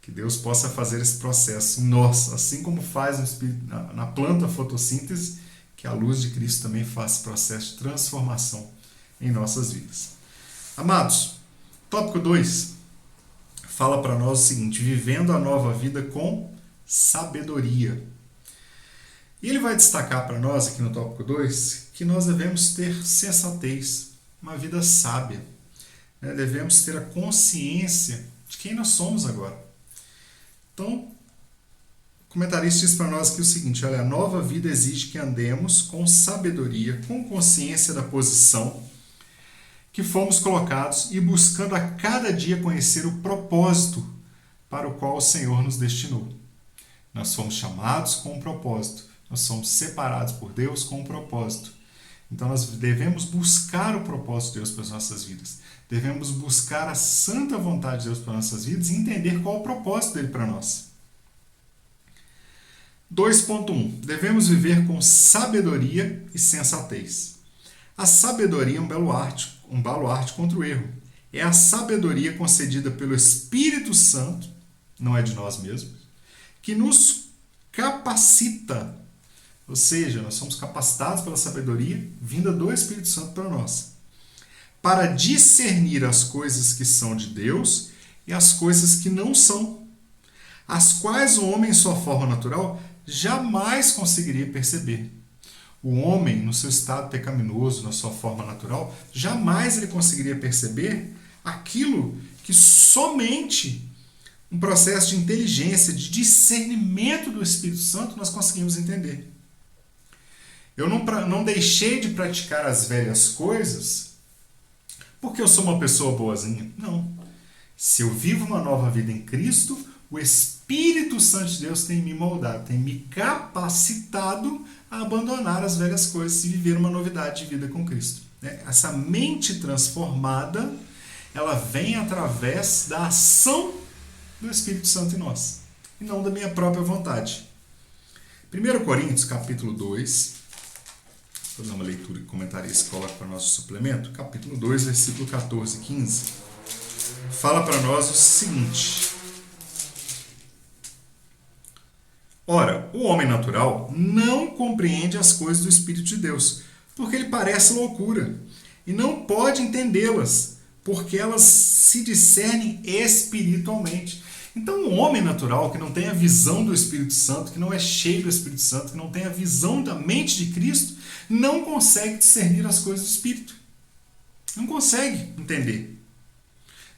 Que Deus possa fazer esse processo em nós, assim como faz no Espírito, na planta a fotossíntese, que a luz de Cristo também faça esse processo de transformação em nossas vidas. Amados, tópico 2 fala para nós o seguinte: vivendo a nova vida com sabedoria. E ele vai destacar para nós aqui no tópico 2 que nós devemos ter sensatez, uma vida sábia. Devemos ter a consciência de quem nós somos agora. Então, o comentarista diz para nós aqui o seguinte: olha, a nova vida exige que andemos com sabedoria, com consciência da posição que fomos colocados e buscando a cada dia conhecer o propósito para o qual o Senhor nos destinou. Nós fomos chamados com um propósito, nós somos separados por Deus com um propósito. Então nós devemos buscar o propósito de Deus para as nossas vidas. Devemos buscar a santa vontade de Deus para as nossas vidas e entender qual é o propósito dele para nós. 2.1. Devemos viver com sabedoria e sensatez. A sabedoria é um baluarte contra o erro. É a sabedoria concedida pelo Espírito Santo, não é de nós mesmos, que nos capacita. Ou seja, nós somos capacitados pela sabedoria vinda do Espírito Santo para nós, para discernir as coisas que são de Deus e as coisas que não são, as quais o homem em sua forma natural jamais conseguiria perceber. O homem, no seu estado pecaminoso, na sua forma natural, jamais ele conseguiria perceber aquilo que somente um processo de inteligência, de discernimento do Espírito Santo nós conseguimos entender. Eu não deixei de praticar as velhas coisas porque eu sou uma pessoa boazinha. Não. Se eu vivo uma nova vida em Cristo, o Espírito Santo de Deus tem me moldado, tem me capacitado a abandonar as velhas coisas e viver uma novidade de vida com Cristo. Essa mente transformada, ela vem através da ação do Espírito Santo em nós, e não da minha própria vontade. 1 Coríntios, capítulo 2, vou dar uma leitura que o comentarista coloca para o nosso suplemento, capítulo 2, versículo 14 e 15, fala para nós o seguinte: ora, o homem natural não compreende as coisas do Espírito de Deus, porque ele parece loucura, e não pode entendê-las, porque elas se discernem espiritualmente. Então, um homem natural que não tem a visão do Espírito Santo, que não é cheio do Espírito Santo, que não tem a visão da mente de Cristo, não consegue discernir as coisas do Espírito. Não consegue entender.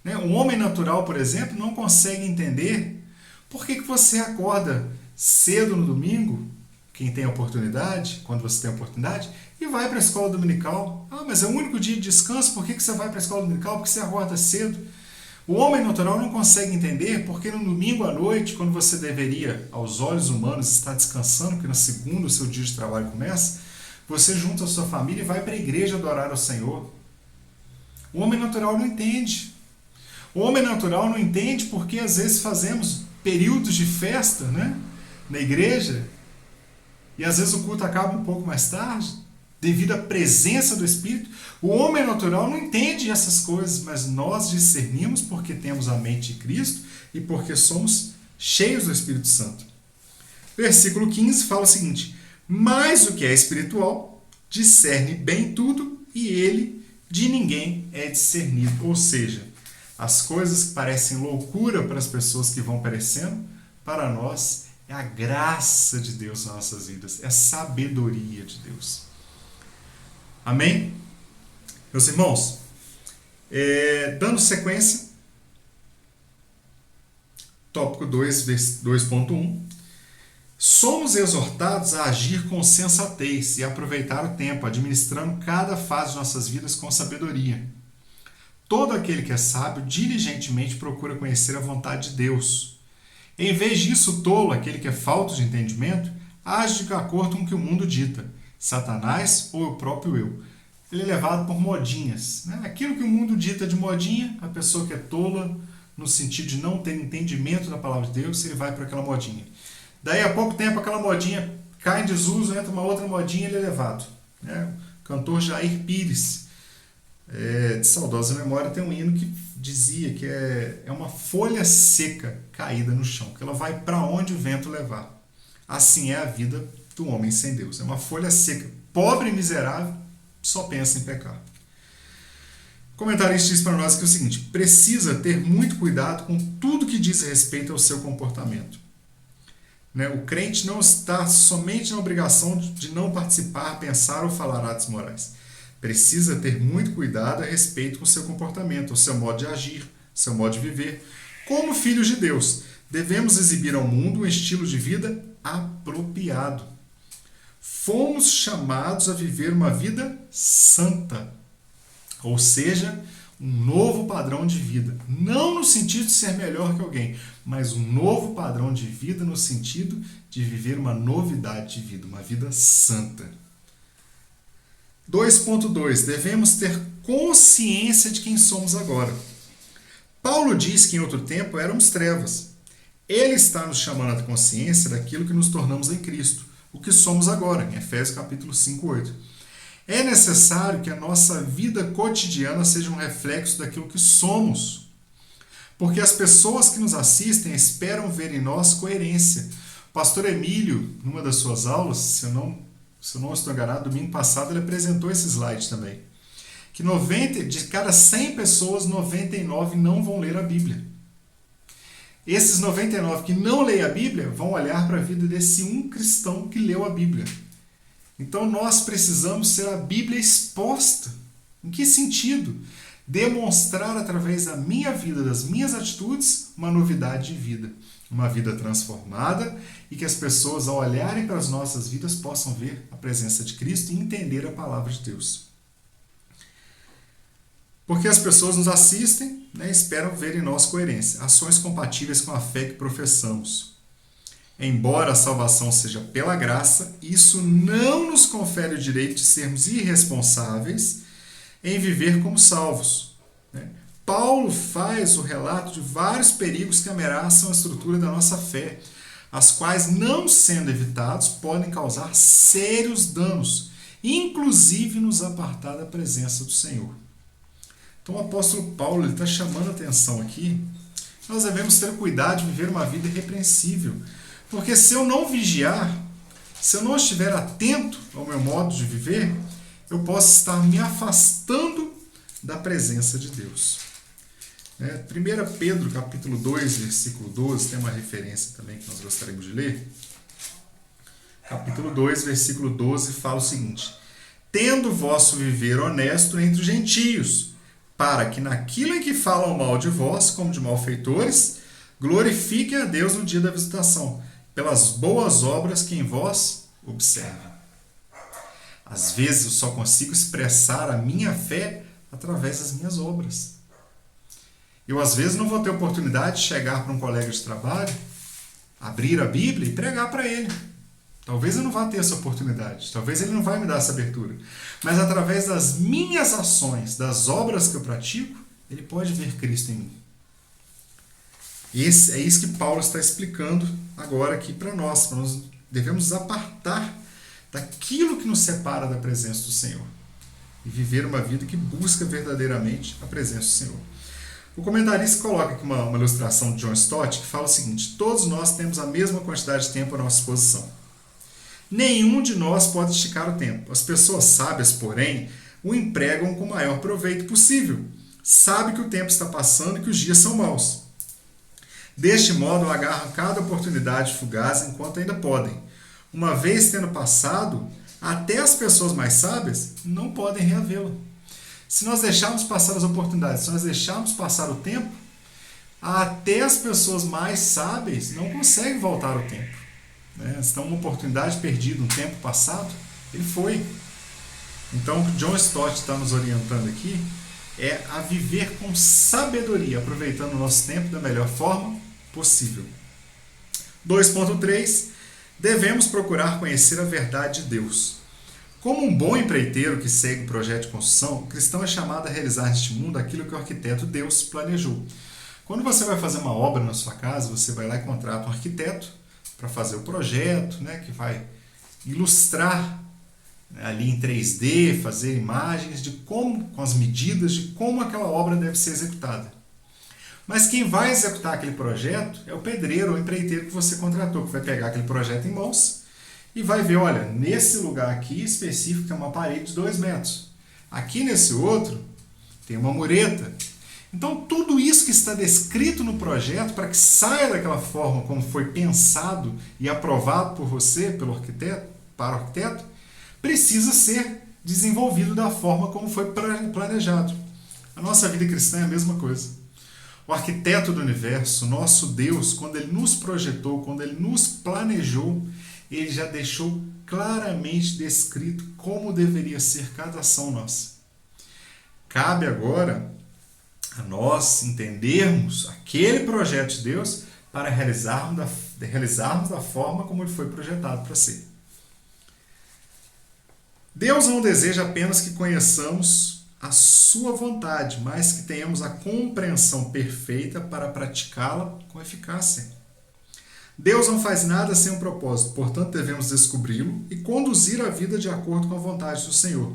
Um homem natural, por exemplo, não consegue entender por que você acorda cedo no domingo, quem tem oportunidade, quando você tem oportunidade, e vai para a escola dominical. Ah, mas é o único dia de descanso, por que você vai para a escola dominical? Porque você acorda cedo. O homem natural não consegue entender porque no domingo à noite, quando você deveria, aos olhos humanos, estar descansando, porque na segunda o seu dia de trabalho começa, você junta a sua família e vai para a igreja adorar ao Senhor. O homem natural não entende. O homem natural não entende porque às vezes fazemos períodos de festa, né, na igreja, e às vezes o culto acaba um pouco mais tarde, devido à presença do Espírito. O homem natural não entende essas coisas, mas nós discernimos porque temos a mente de Cristo e porque somos cheios do Espírito Santo. Versículo 15 fala o seguinte: mas o que é espiritual discerne bem tudo, e ele de ninguém é discernido. Ou seja, as coisas que parecem loucura para as pessoas que vão perecendo, para nós é a graça de Deus nas nossas vidas, é a sabedoria de Deus. Amém? Meus irmãos, dando sequência, tópico 2.1, somos exortados a agir com sensatez e aproveitar o tempo, administrando cada fase de nossas vidas com sabedoria. Todo aquele que é sábio diligentemente procura conhecer a vontade de Deus. Em vez disso, o tolo, aquele que é falto de entendimento, age de acordo com o que o mundo dita, Satanás ou o próprio eu. Ele é levado por modinhas, né? Aquilo que o mundo dita de modinha, a pessoa que é tola, no sentido de não ter entendimento da palavra de Deus, ele vai para aquela modinha. Daí a pouco tempo aquela modinha cai em desuso, entra uma outra modinha e ele é levado. Né? O cantor Jair Pires, de saudosa memória, tem um hino que dizia que é uma folha seca caída no chão, que ela vai para onde o vento levar. Assim é a vida do homem sem Deus. É uma folha seca, pobre e miserável, só pensa em pecar. O comentarista diz para nós que é o seguinte: precisa ter muito cuidado com tudo que diz respeito ao seu comportamento. Né? O crente não está somente na obrigação de não participar, pensar ou falar atos morais. Precisa ter muito cuidado a respeito com o seu comportamento, o seu modo de agir, o seu modo de viver. Como filhos de Deus, devemos exibir ao mundo um estilo de vida apropriado. Fomos chamados a viver uma vida santa, ou seja, um novo padrão de vida. Não no sentido de ser melhor que alguém, mas um novo padrão de vida no sentido de viver uma novidade de vida, uma vida santa. 2.2. Devemos ter consciência de quem somos agora. Paulo diz que em outro tempo éramos trevas. Ele está nos chamando a consciência daquilo que nos tornamos em Cristo, o que somos agora, em Efésios capítulo 5:8. É necessário que a nossa vida cotidiana seja um reflexo daquilo que somos, porque as pessoas que nos assistem esperam ver em nós coerência. O pastor Emílio, numa das suas aulas, se eu não estou enganado, domingo passado ele apresentou esse slide também, que de cada 100 pessoas, 99 não vão ler a Bíblia. Esses 99 que não leem a Bíblia vão olhar para a vida desse um cristão que leu a Bíblia. Então nós precisamos ser a Bíblia exposta. Em que sentido? Demonstrar através da minha vida, das minhas atitudes, uma novidade de vida. Uma vida transformada e que as pessoas, ao olharem para as nossas vidas, possam ver a presença de Cristo e entender a palavra de Deus. Porque as pessoas nos assistem, né, esperam ver em nós coerência, ações compatíveis com a fé que professamos. Embora a salvação seja pela graça, isso não nos confere o direito de sermos irresponsáveis em viver como salvos. Né? Paulo faz o relato de vários perigos que ameaçam a estrutura da nossa fé, as quais, não sendo evitados, podem causar sérios danos, inclusive nos apartar da presença do Senhor. Então o apóstolo Paulo está chamando a atenção aqui. Nós devemos ter cuidado de viver uma vida irrepreensível. Porque se eu não vigiar, se eu não estiver atento ao meu modo de viver, eu posso estar me afastando da presença de Deus. 1 Pedro capítulo 2, versículo 12, tem uma referência também que nós gostaríamos de ler. Capítulo 2, versículo 12, fala o seguinte: tendo vosso viver honesto entre os gentios, para que naquilo em que falam mal de vós, como de malfeitores, glorifiquem a Deus no dia da visitação, pelas boas obras que em vós observam. Às vezes eu só consigo expressar a minha fé através das minhas obras. Eu às vezes não vou ter oportunidade de chegar para um colega de trabalho, abrir a Bíblia e pregar para ele. Talvez eu não vá ter essa oportunidade, talvez ele não vai me dar essa abertura. Mas através das minhas ações, das obras que eu pratico, ele pode ver Cristo em mim. E é isso que Paulo está explicando agora aqui para nós. Nós devemos nos apartar daquilo que nos separa da presença do Senhor e viver uma vida que busca verdadeiramente a presença do Senhor. O comentarista coloca aqui uma ilustração de John Stott que fala o seguinte: todos nós temos a mesma quantidade de tempo à nossa disposição. Nenhum de nós pode esticar o tempo. As pessoas sábias, porém, o empregam com o maior proveito possível. Sabe que o tempo está passando e que os dias são maus. Deste modo, agarram cada oportunidade fugaz enquanto ainda podem. Uma vez tendo passado, até as pessoas mais sábias não podem reavê-la. Se nós deixarmos passar as oportunidades, se nós deixarmos passar o tempo, até as pessoas mais sábias não conseguem voltar ao tempo. Então, uma oportunidade perdida, um tempo passado, ele foi. Então, o que John Stott está nos orientando aqui é a viver com sabedoria, aproveitando o nosso tempo da melhor forma possível. 2.3. Devemos procurar conhecer a verdade de Deus. Como um bom empreiteiro que segue um projeto de construção, o cristão é chamado a realizar neste mundo aquilo que o arquiteto Deus planejou. Quando você vai fazer uma obra na sua casa, você vai lá e contrata um arquiteto para fazer o projeto, que vai ilustrar ali em 3D, fazer imagens de como, com as medidas de como aquela obra deve ser executada. Mas quem vai executar aquele projeto é o pedreiro ou empreiteiro que você contratou, que vai pegar aquele projeto em mãos e vai ver, olha, nesse lugar aqui específico tem uma parede de 2 metros. Aqui nesse outro tem uma mureta. Então tudo isso que está descrito no projeto, para que saia daquela forma como foi pensado e aprovado por você, pelo arquiteto, para o arquiteto, precisa ser desenvolvido da forma como foi planejado. A nossa vida cristã é a mesma coisa. O arquiteto do universo, nosso Deus, quando ele nos projetou, quando ele nos planejou, ele já deixou claramente descrito como deveria ser cada ação nossa. Cabe agora a nós entendermos aquele projeto de Deus para realizarmos da forma como ele foi projetado para ser. Deus não deseja apenas que conheçamos a sua vontade, mas que tenhamos a compreensão perfeita para praticá-la com eficácia. Deus não faz nada sem um propósito, portanto devemos descobri-lo e conduzir a vida de acordo com a vontade do Senhor.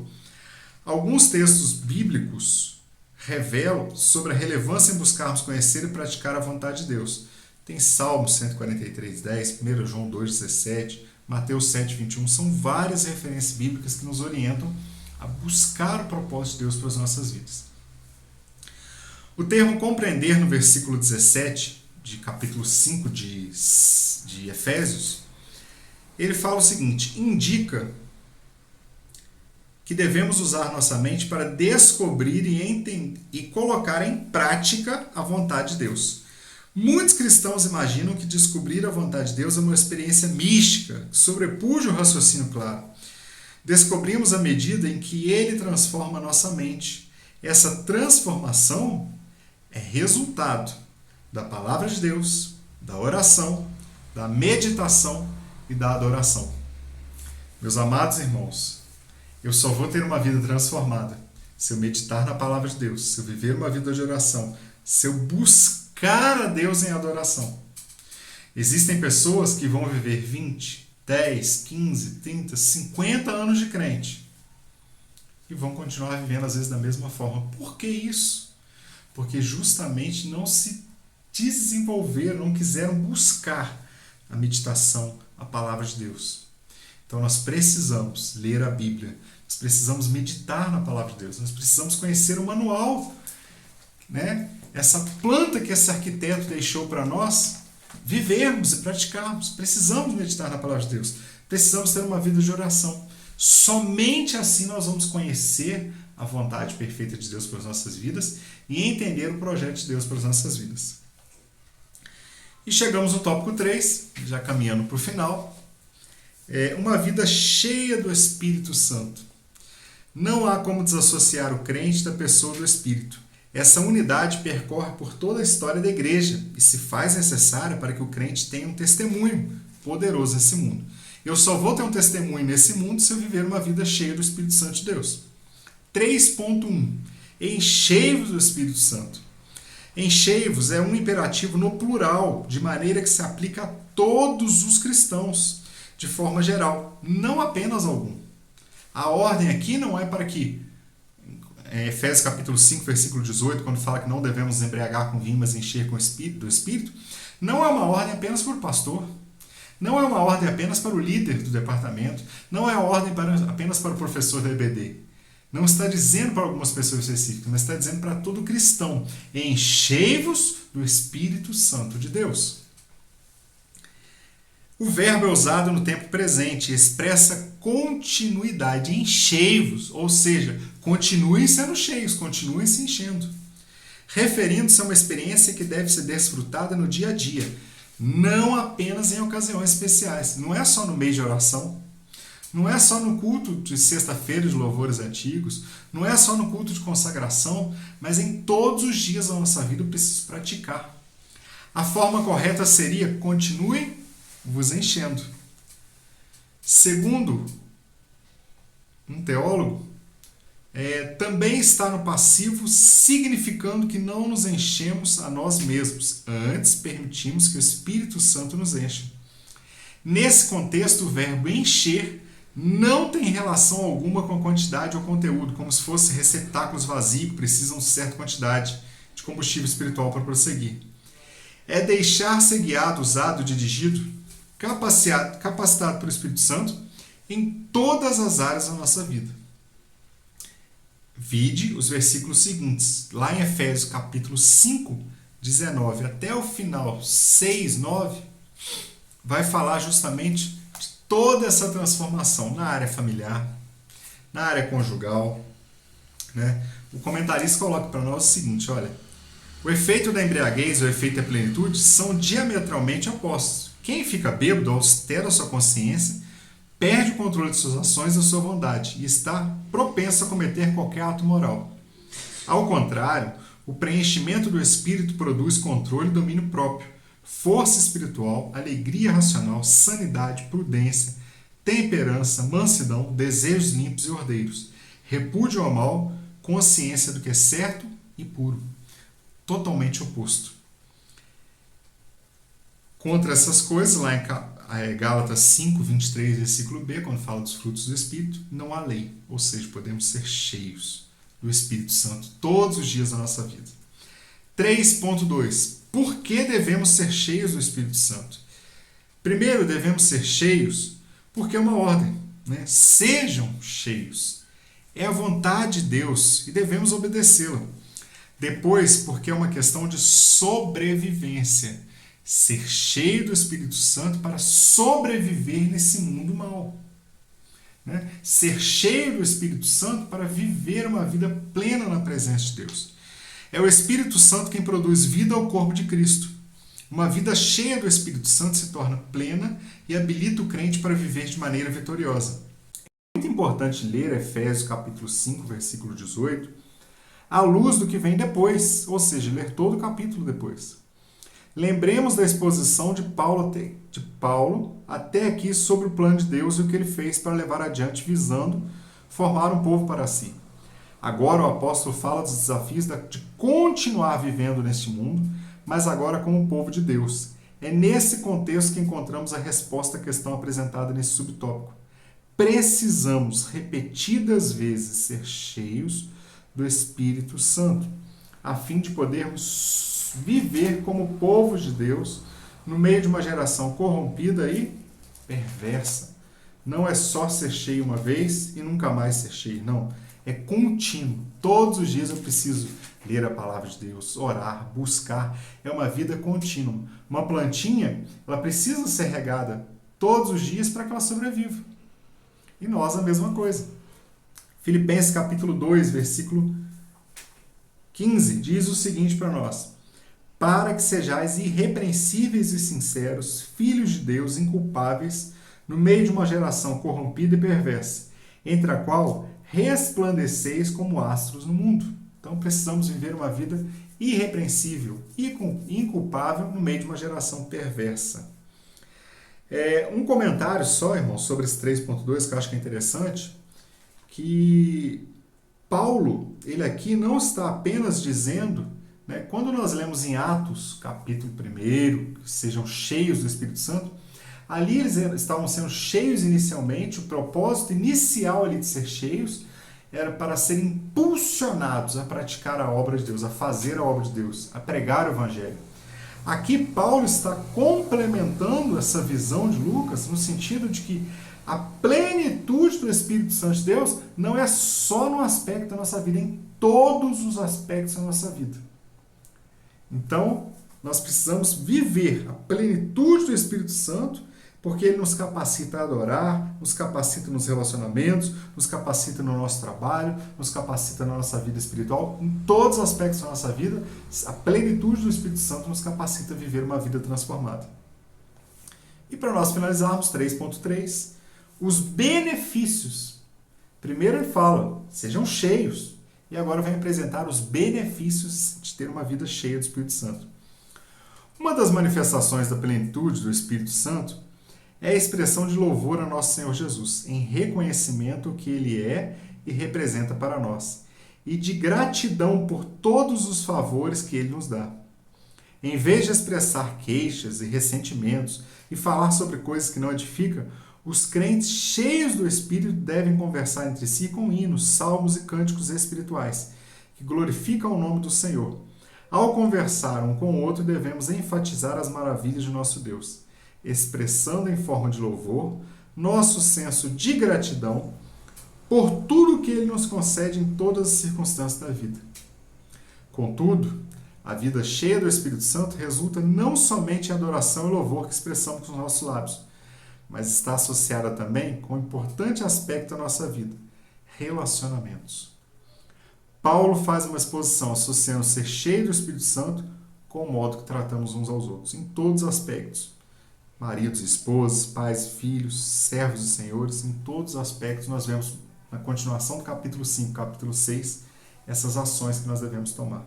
Alguns textos bíblicos revelam sobre a relevância em buscarmos conhecer e praticar a vontade de Deus. Tem Salmo 143:10, 1 João 2:17, Mateus 7:21, são várias referências bíblicas que nos orientam a buscar o propósito de Deus para as nossas vidas. O termo compreender no versículo 17 de capítulo 5 de Efésios, ele fala o seguinte: indica que devemos usar nossa mente para descobrir e colocar em prática a vontade de Deus. Muitos cristãos imaginam que descobrir a vontade de Deus é uma experiência mística, que sobrepuja o raciocínio claro. Descobrimos à medida em que Ele transforma a nossa mente. Essa transformação é resultado da palavra de Deus, da oração, da meditação e da adoração. Meus amados irmãos, eu só vou ter uma vida transformada se eu meditar na palavra de Deus, se eu viver uma vida de oração, se eu buscar a Deus em adoração. Existem pessoas que vão viver 20, 10, 15, 30, 50 anos de crente e vão continuar vivendo às vezes da mesma forma. Por que isso? Porque justamente não se desenvolveram, não quiseram buscar a meditação, a palavra de Deus. Então nós precisamos ler a Bíblia, nós precisamos meditar na palavra de Deus, nós precisamos conhecer o manual, essa planta que esse arquiteto deixou para nós vivermos e praticarmos. Precisamos meditar na palavra de Deus, precisamos ter uma vida de oração. Somente assim nós vamos conhecer a vontade perfeita de Deus para as nossas vidas e entender o projeto de Deus para as nossas vidas. E chegamos no tópico 3, já caminhando para o final. Uma vida cheia do Espírito Santo. Não há como desassociar o crente da pessoa do Espírito. Essa unidade percorre por toda a história da igreja e se faz necessária para que o crente tenha um testemunho poderoso nesse mundo. Eu só vou ter um testemunho nesse mundo se eu viver uma vida cheia do Espírito Santo de Deus. 3.1. Enchei-vos do Espírito Santo. Enchei-vos é um imperativo no plural, de maneira que se aplica a todos os cristãos, de forma geral, não apenas algum. A ordem aqui não é para que, Efésios capítulo 5, versículo 18, quando fala que não devemos nos embriagar com vinho, mas encher com do Espírito, não é uma ordem apenas para o pastor, não é uma ordem apenas para o líder do departamento, não é uma ordem apenas para o professor da EBD. Não está dizendo para algumas pessoas específicas, mas está dizendo para todo cristão. Enchei-vos do Espírito Santo de Deus. O verbo é usado no tempo presente e expressa continuidade. Enchei-vos, ou seja, continuem sendo cheios, continuem se enchendo. Referindo-se a uma experiência que deve ser desfrutada no dia a dia, não apenas em ocasiões especiais. Não é só no mês de oração, não é só no culto de sexta-feira de louvores antigos, não é só no culto de consagração, mas em todos os dias da nossa vida eu preciso praticar. A forma correta seria: continuem vos enchendo. Segundo um teólogo, também está no passivo, significando que não nos enchemos a nós mesmos, antes permitimos que o Espírito Santo nos encha. Nesse contexto, o verbo encher não tem relação alguma com a quantidade ou conteúdo, como se fossem receptáculos vazios que precisam de certa quantidade de combustível espiritual para prosseguir. É deixar ser guiado, usado, dirigido, capacitado pelo Espírito Santo em todas as áreas da nossa vida. Vide os versículos seguintes, lá em Efésios capítulo 5, 19 até o final 6, 9, vai falar justamente de toda essa transformação na área familiar, na área conjugal. Né? O comentarista coloca para nós o seguinte: olha, o efeito da embriaguez e o efeito da plenitude são diametralmente opostos. Quem fica bêbado altera sua consciência, perde o controle de suas ações e da sua vontade e está propenso a cometer qualquer ato moral. Ao contrário, o preenchimento do Espírito produz controle e domínio próprio, força espiritual, alegria racional, sanidade, prudência, temperança, mansidão, desejos limpos e ordeiros, repúdio ao mal, consciência do que é certo e puro. Totalmente oposto. Contra essas coisas, lá em Gálatas 5, 23, versículo B, quando fala dos frutos do Espírito, não há lei. Ou seja, podemos ser cheios do Espírito Santo todos os dias da nossa vida. 3.2. Por que devemos ser cheios do Espírito Santo? Primeiro, devemos ser cheios porque é uma ordem. Né? Sejam cheios. É a vontade de Deus e devemos obedecê-la. Depois, porque é uma questão de sobrevivência. Ser cheio do Espírito Santo para sobreviver nesse mundo mau. Né? Ser cheio do Espírito Santo para viver uma vida plena na presença de Deus. É o Espírito Santo quem produz vida ao corpo de Cristo. Uma vida cheia do Espírito Santo se torna plena e habilita o crente para viver de maneira vitoriosa. É muito importante ler Efésios capítulo 5, versículo 18, à luz do que vem depois, ou seja, ler todo o capítulo depois. Lembremos da exposição de Paulo até aqui sobre o plano de Deus e o que ele fez para levar adiante, visando formar um povo para si. Agora o apóstolo fala dos desafios de continuar vivendo neste mundo, mas agora como um povo de Deus. É nesse contexto que encontramos a resposta à questão apresentada nesse subtópico. Precisamos repetidas vezes ser cheios do Espírito Santo, a fim de podermos viver como povo de Deus no meio de uma geração corrompida e perversa. Não é só ser cheio uma vez e nunca mais ser cheio, não. É contínuo. Todos os dias eu preciso ler a palavra de Deus, orar, buscar. É uma vida contínua. Uma plantinha, ela precisa ser regada todos os dias para que ela sobreviva. E nós a mesma coisa. Filipenses capítulo 2, versículo 15, diz o seguinte para nós: para que sejais irrepreensíveis e sinceros, filhos de Deus, inculpáveis, no meio de uma geração corrompida e perversa, entre a qual resplandeceis como astros no mundo. Então precisamos viver uma vida irrepreensível e inculpável no meio de uma geração perversa. Um comentário só, irmão, sobre esse 3.2 que eu acho que é interessante, que Paulo, ele aqui não está apenas dizendo, né, quando nós lemos em Atos, capítulo 1, que sejam cheios do Espírito Santo, ali eles estavam sendo cheios inicialmente, o propósito inicial ali de ser cheios era para serem impulsionados a praticar a obra de Deus, a fazer a obra de Deus, a pregar o Evangelho. Aqui Paulo está complementando essa visão de Lucas no sentido de que a plenitude do Espírito Santo de Deus não é só no aspecto da nossa vida, em todos os aspectos da nossa vida. Então, nós precisamos viver a plenitude do Espírito Santo, porque ele nos capacita a adorar, nos capacita nos relacionamentos, nos capacita no nosso trabalho, nos capacita na nossa vida espiritual, em todos os aspectos da nossa vida, a plenitude do Espírito Santo nos capacita a viver uma vida transformada. E para nós finalizarmos, 3.3, os benefícios. Primeiro ele fala, sejam cheios, e agora vai apresentar os benefícios de ter uma vida cheia do Espírito Santo. Uma das manifestações da plenitude do Espírito Santo é a expressão de louvor a nosso Senhor Jesus, em reconhecimento do que Ele é e representa para nós, e de gratidão por todos os favores que Ele nos dá. Em vez de expressar queixas e ressentimentos e falar sobre coisas que não edificam, os crentes cheios do Espírito devem conversar entre si com hinos, salmos e cânticos espirituais, que glorificam o nome do Senhor. Ao conversar um com o outro, devemos enfatizar as maravilhas de nosso Deus, expressando em forma de louvor nosso senso de gratidão por tudo que Ele nos concede em todas as circunstâncias da vida. Contudo, a vida cheia do Espírito Santo resulta não somente em adoração e louvor que expressamos com os nossos lábios, mas está associada também com um importante aspecto da nossa vida, relacionamentos. Paulo faz uma exposição associando ser cheio do Espírito Santo com o modo que tratamos uns aos outros, em todos os aspectos. Maridos, esposas, pais, filhos, servos e senhores, em todos os aspectos nós vemos na continuação do capítulo 5, capítulo 6, essas ações que nós devemos tomar.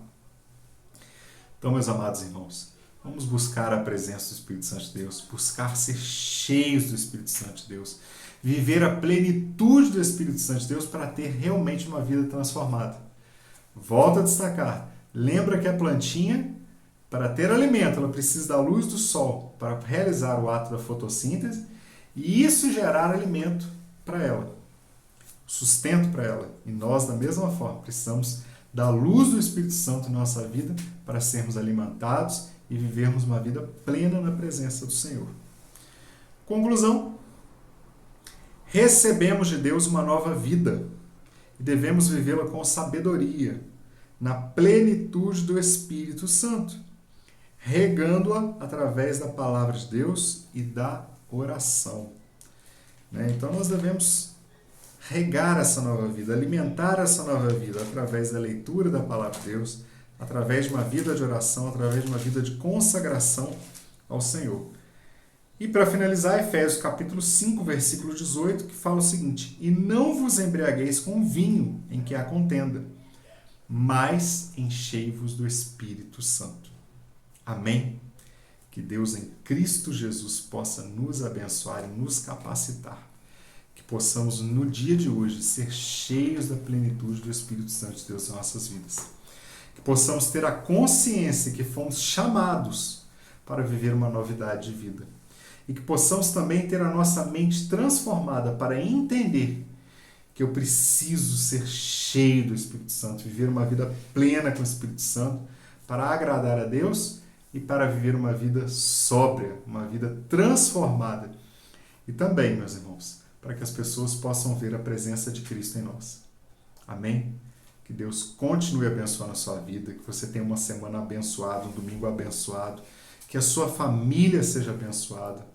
Então, meus amados irmãos, vamos buscar a presença do Espírito Santo de Deus, buscar ser cheios do Espírito Santo de Deus, viver a plenitude do Espírito Santo de Deus para ter realmente uma vida transformada. Volto a destacar, lembra que a plantinha, para ter alimento, ela precisa da luz do sol para realizar o ato da fotossíntese e isso gerar alimento para ela, sustento para ela. E nós, da mesma forma, precisamos da luz do Espírito Santo em nossa vida para sermos alimentados e vivermos uma vida plena na presença do Senhor. Conclusão: recebemos de Deus uma nova vida e devemos vivê-la com sabedoria, na plenitude do Espírito Santo, regando-a através da palavra de Deus e da oração. Então nós devemos regar essa nova vida, alimentar essa nova vida através da leitura da palavra de Deus, através de uma vida de oração, através de uma vida de consagração ao Senhor. E para finalizar, Efésios capítulo 5, versículo 18, que fala o seguinte: e não vos embriagueis com vinho em que há contenda, mas enchei-vos do Espírito Santo. Amém? Que Deus em Cristo Jesus possa nos abençoar e nos capacitar. Que possamos no dia de hoje ser cheios da plenitude do Espírito Santo de Deus em nossas vidas. Que possamos ter a consciência que fomos chamados para viver uma novidade de vida. E que possamos também ter a nossa mente transformada para entender que eu preciso ser cheio do Espírito Santo, viver uma vida plena com o Espírito Santo, para agradar a Deus e para viver uma vida sóbria, uma vida transformada. E também, meus irmãos, para que as pessoas possam ver a presença de Cristo em nós. Amém? Que Deus continue abençoando a sua vida, que você tenha uma semana abençoada, um domingo abençoado, que a sua família seja abençoada,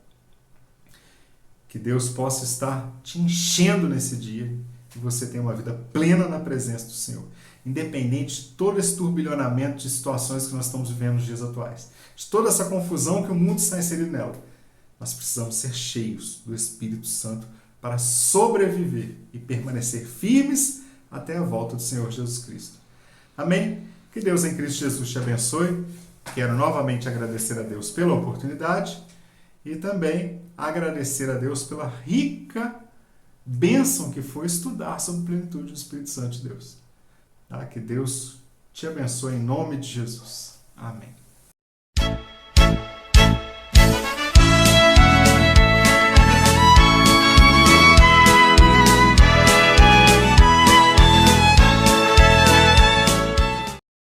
que Deus possa estar te enchendo nesse dia, que você tenha uma vida plena na presença do Senhor. independente de todo esse turbilhonamento de situações que nós estamos vivendo nos dias atuais, de toda essa confusão que o mundo está inserido nela. Nós precisamos ser cheios do Espírito Santo para sobreviver e permanecer firmes até a volta do Senhor Jesus Cristo. Amém? Que Deus em Cristo Jesus te abençoe. Quero novamente agradecer a Deus pela oportunidade e também agradecer a Deus pela rica bênção que foi estudar sobre a plenitude do Espírito Santo de Deus. Que Deus te abençoe em nome de Jesus. Amém.